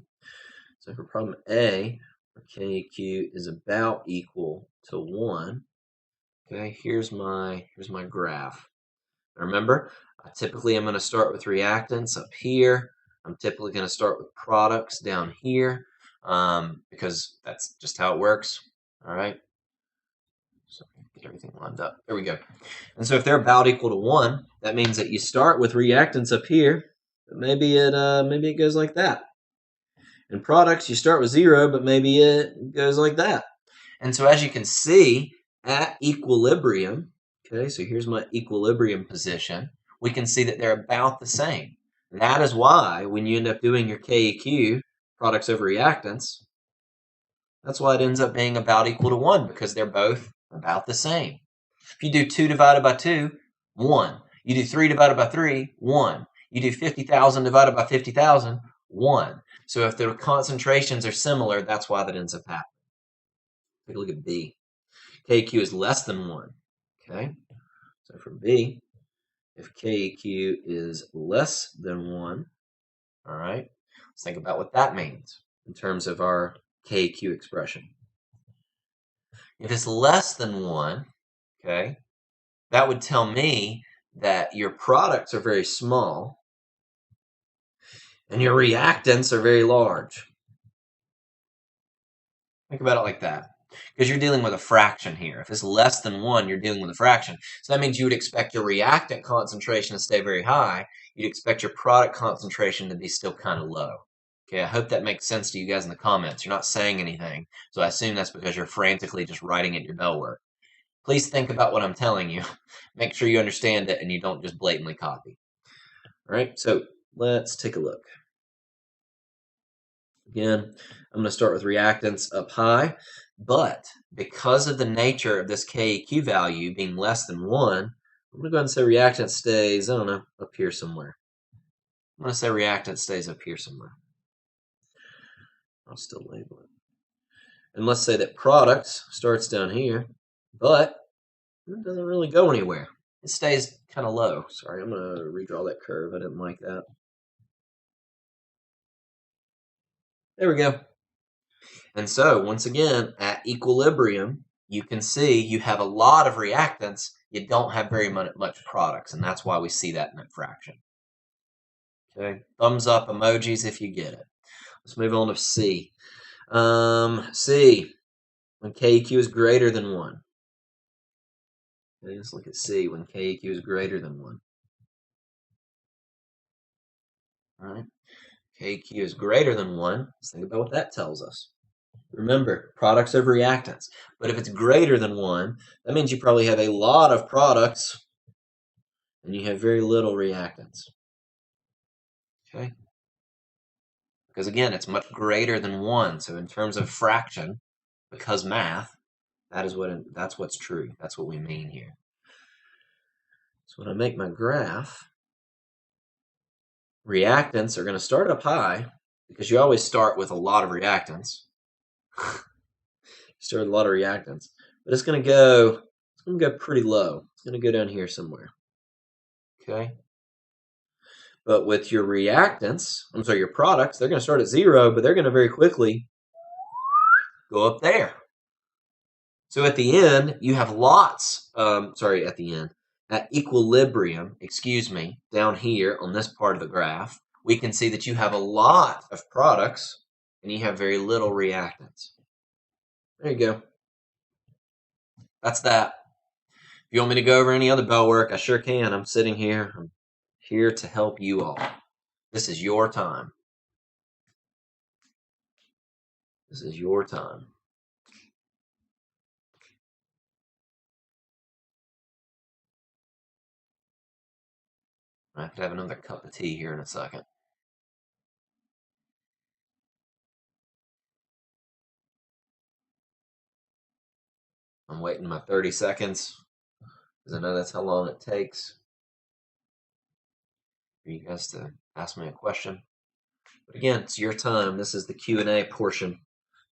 so for problem A, where KEQ is about equal to 1, okay, here's my graph. Now remember, I typically am going to start with reactants up here. I'm typically going to start with products down here, because that's just how it works. All right. So get everything lined up. There we go. And so if they're about equal to 1, that means that you start with reactants up here, but maybe it goes like that. In products, you start with 0, but maybe it goes like that. And so as you can see, at equilibrium, okay, so here's my equilibrium position, we can see that they're about the same. That is why when you end up doing your KEQ, products over reactants, that's why it ends up being about equal to 1, because they're both about the same. If you do 2 divided by 2, 1. You do 3 divided by 3, 1. You do 50,000 divided by 50,000, 1. So if the concentrations are similar, that's why that ends up happening. Take a look at B. KEQ is less than 1. Okay, so for B, if Keq is less than 1, all right, let's think about what that means in terms of our Keq expression. If it's less than 1, okay, that would tell me that your products are very small and your reactants are very large. Think about it like that. Because you're dealing with a fraction here. If it's less than 1, you're dealing with a fraction. So that means you would expect your reactant concentration to stay very high. You'd expect your product concentration to be still kind of low. Okay, I hope that makes sense to you guys in the comments. You're not saying anything, so I assume that's because you're frantically just writing it in your Bellwork. Please think about what I'm telling you. Make sure you understand it and you don't just blatantly copy. All right, so let's take a look. Again, I'm going to start with reactants up high, but because of the nature of this Keq value being less than 1, I'm going to go ahead and say reactant stays, I don't know, up here somewhere. I'm going to say reactant stays up here somewhere. I'll still label it. And let's say that products starts down here, but it doesn't really go anywhere. It stays kind of low. Sorry, I'm going to redraw that curve. I didn't like that. There we go. And so, once again, at equilibrium, you can see you have a lot of reactants, you don't have very much products, and that's why we see that in that fraction. Okay, thumbs up emojis if you get it. Let's move on to C. C, when Keq is greater than 1. Okay, let's look at C when Keq is greater than 1. All right, Keq is greater than 1. Let's think about what that tells us. Remember, products over reactants. But if it's greater than 1, that means you probably have a lot of products and you have very little reactants. Okay? Because again, it's much greater than 1. So in terms of fraction, because math, that's what's true. That's what we mean here. So when I make my graph, reactants are going to start up high because you always start with a lot of reactants. Start with a lot of reactants, but it's going to go pretty low. It's going to go down here somewhere. Okay. But with your reactants, your products, they're going to start at 0, but they're going to very quickly go up there. So at the end, you have lots, at equilibrium, down here on this part of the graph, we can see that you have a lot of products and you have very little reactants. There you go. That's that. If you want me to go over any other Bellwork, I sure can. I'm sitting here. I'm here to help you all. This is your time. This is your time. I have to have another cup of tea here in a second. I'm waiting my 30 seconds because I know that's how long it takes for you guys to ask me a question. But again, it's your time. This is the Q&A portion.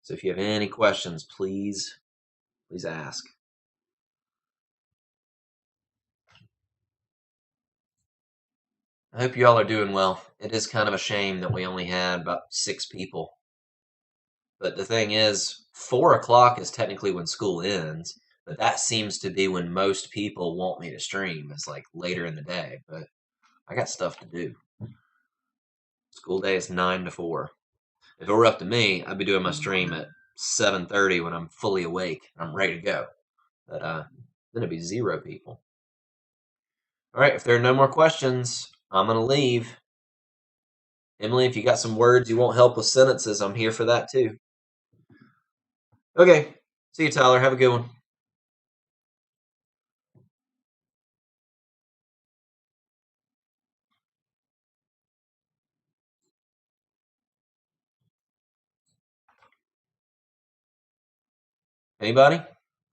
So if you have any questions, please ask. I hope you all are doing well. It is kind of a shame that we only had about 6 people. But the thing is, 4 o'clock is technically when school ends, but that seems to be when most people want me to stream. It's like later in the day, but I got stuff to do. School day is 9 to 4. If it were up to me, I'd be doing my stream at 7:30 when I'm fully awake and I'm ready to go. But then it'd be 0 people. All right, if there are no more questions, I'm going to leave. Emily, if you got some words you want help with sentences, I'm here for that too. Okay, see you, Tyler. Have a good one. Anybody?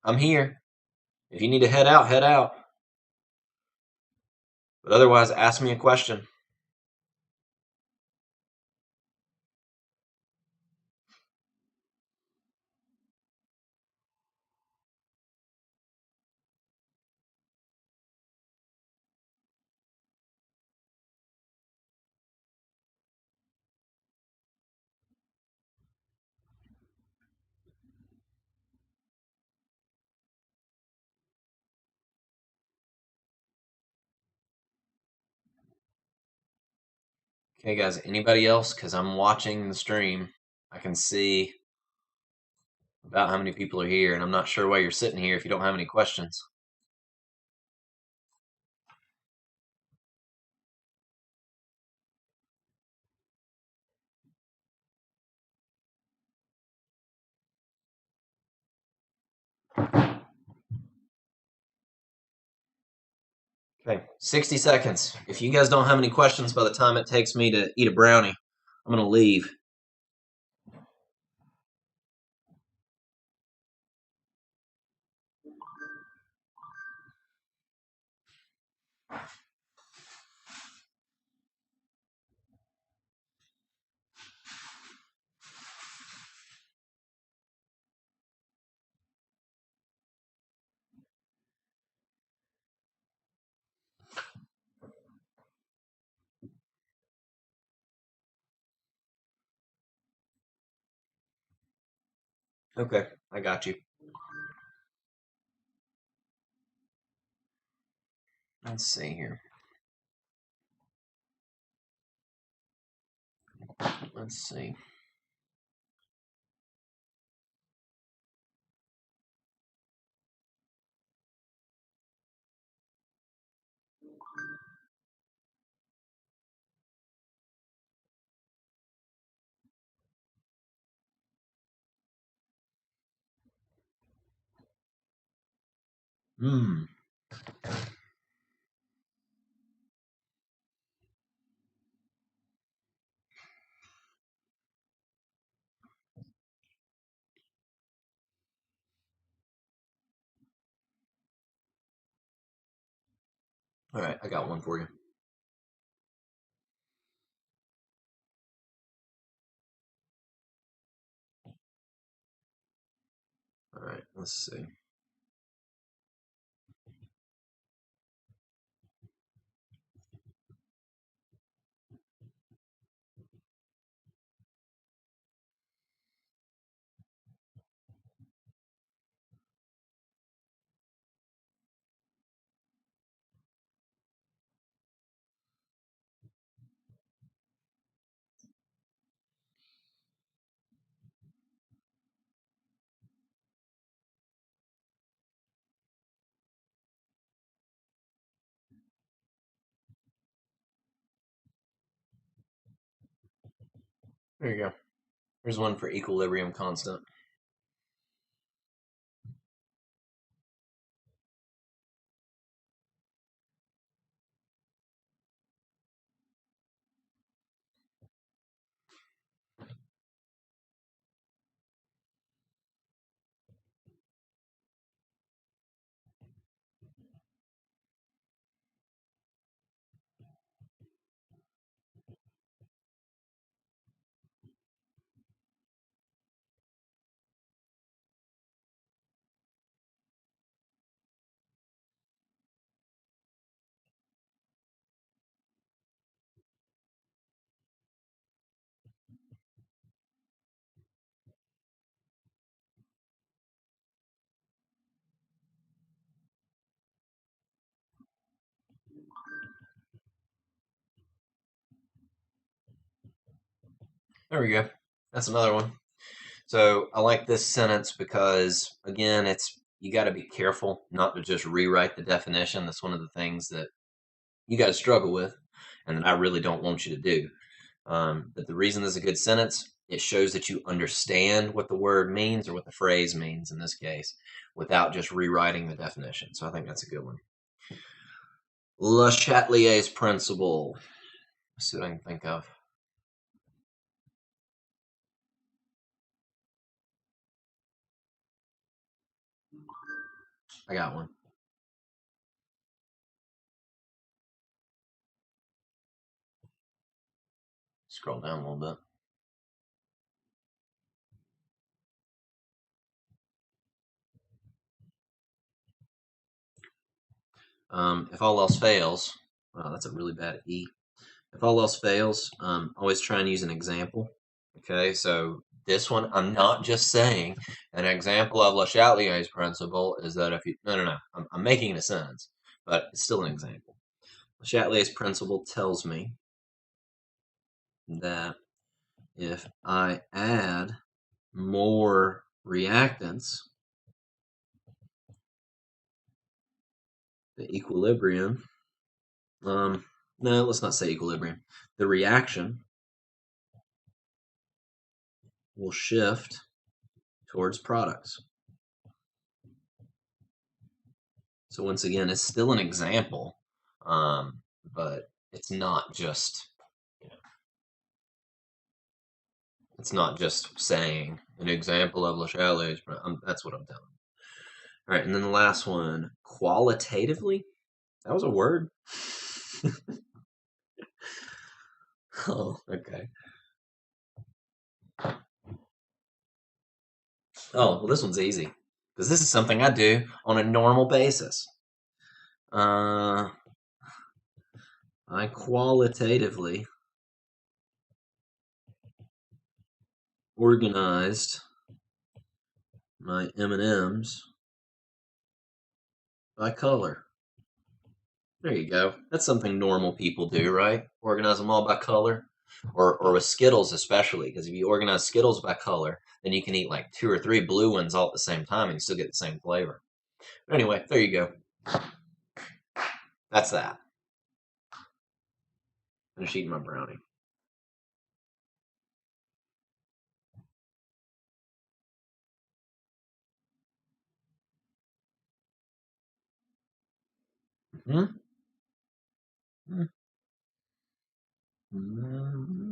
I'm here. If you need to head out, head out. But otherwise, ask me a question. Okay, guys, anybody else? Because I'm watching the stream. I can see about how many people are here, and I'm not sure why you're sitting here if you don't have any questions. Okay, 60 seconds. If you guys don't have any questions by the time it takes me to eat a brownie, I'm going to leave. Okay, I got you. Let's see here. Let's see. Hmm. All right, I got one for you. All right, let's see. There you go. Here's one for equilibrium constant. There we go. That's another one. So I like this sentence because, again, you got to be careful not to just rewrite the definition. That's one of the things that you guys struggle with, and that I really don't want you to do. But the reason this is a good sentence, it shows that you understand what the word means or what the phrase means in this case, without just rewriting the definition. So I think that's a good one. Le Chatelier's principle. Let's see what I can think of. I got one. Scroll down a little bit. If all else fails, wow, that's a really bad E. If all else fails, always try and use an example. Okay, so this one, I'm not just saying an example of Le Chatelier's principle is that if you, no, I'm making a sentence, but it's still an example. Le Chatelier's principle tells me that if I add more reactants, the equilibrium, no, let's not say equilibrium, the reaction will shift towards products. So once again, it's still an example, but it's not just, it's not just saying an example of Le Chalet's, but that's what I'm telling you. All right, and then the last one, qualitatively. That was a word. Oh, okay. Oh, well, this one's easy because this is something I do on a normal basis. I qualitatively organized my M&Ms by color. There you go. That's something normal people do, right? Organize them all by color. Or with Skittles especially, because if you organize Skittles by color, then you can eat like 2 or 3 blue ones all at the same time and you still get the same flavor. But anyway, there you go. That's that. Finish eating my brownie. Mm-hmm. Mm-hmm.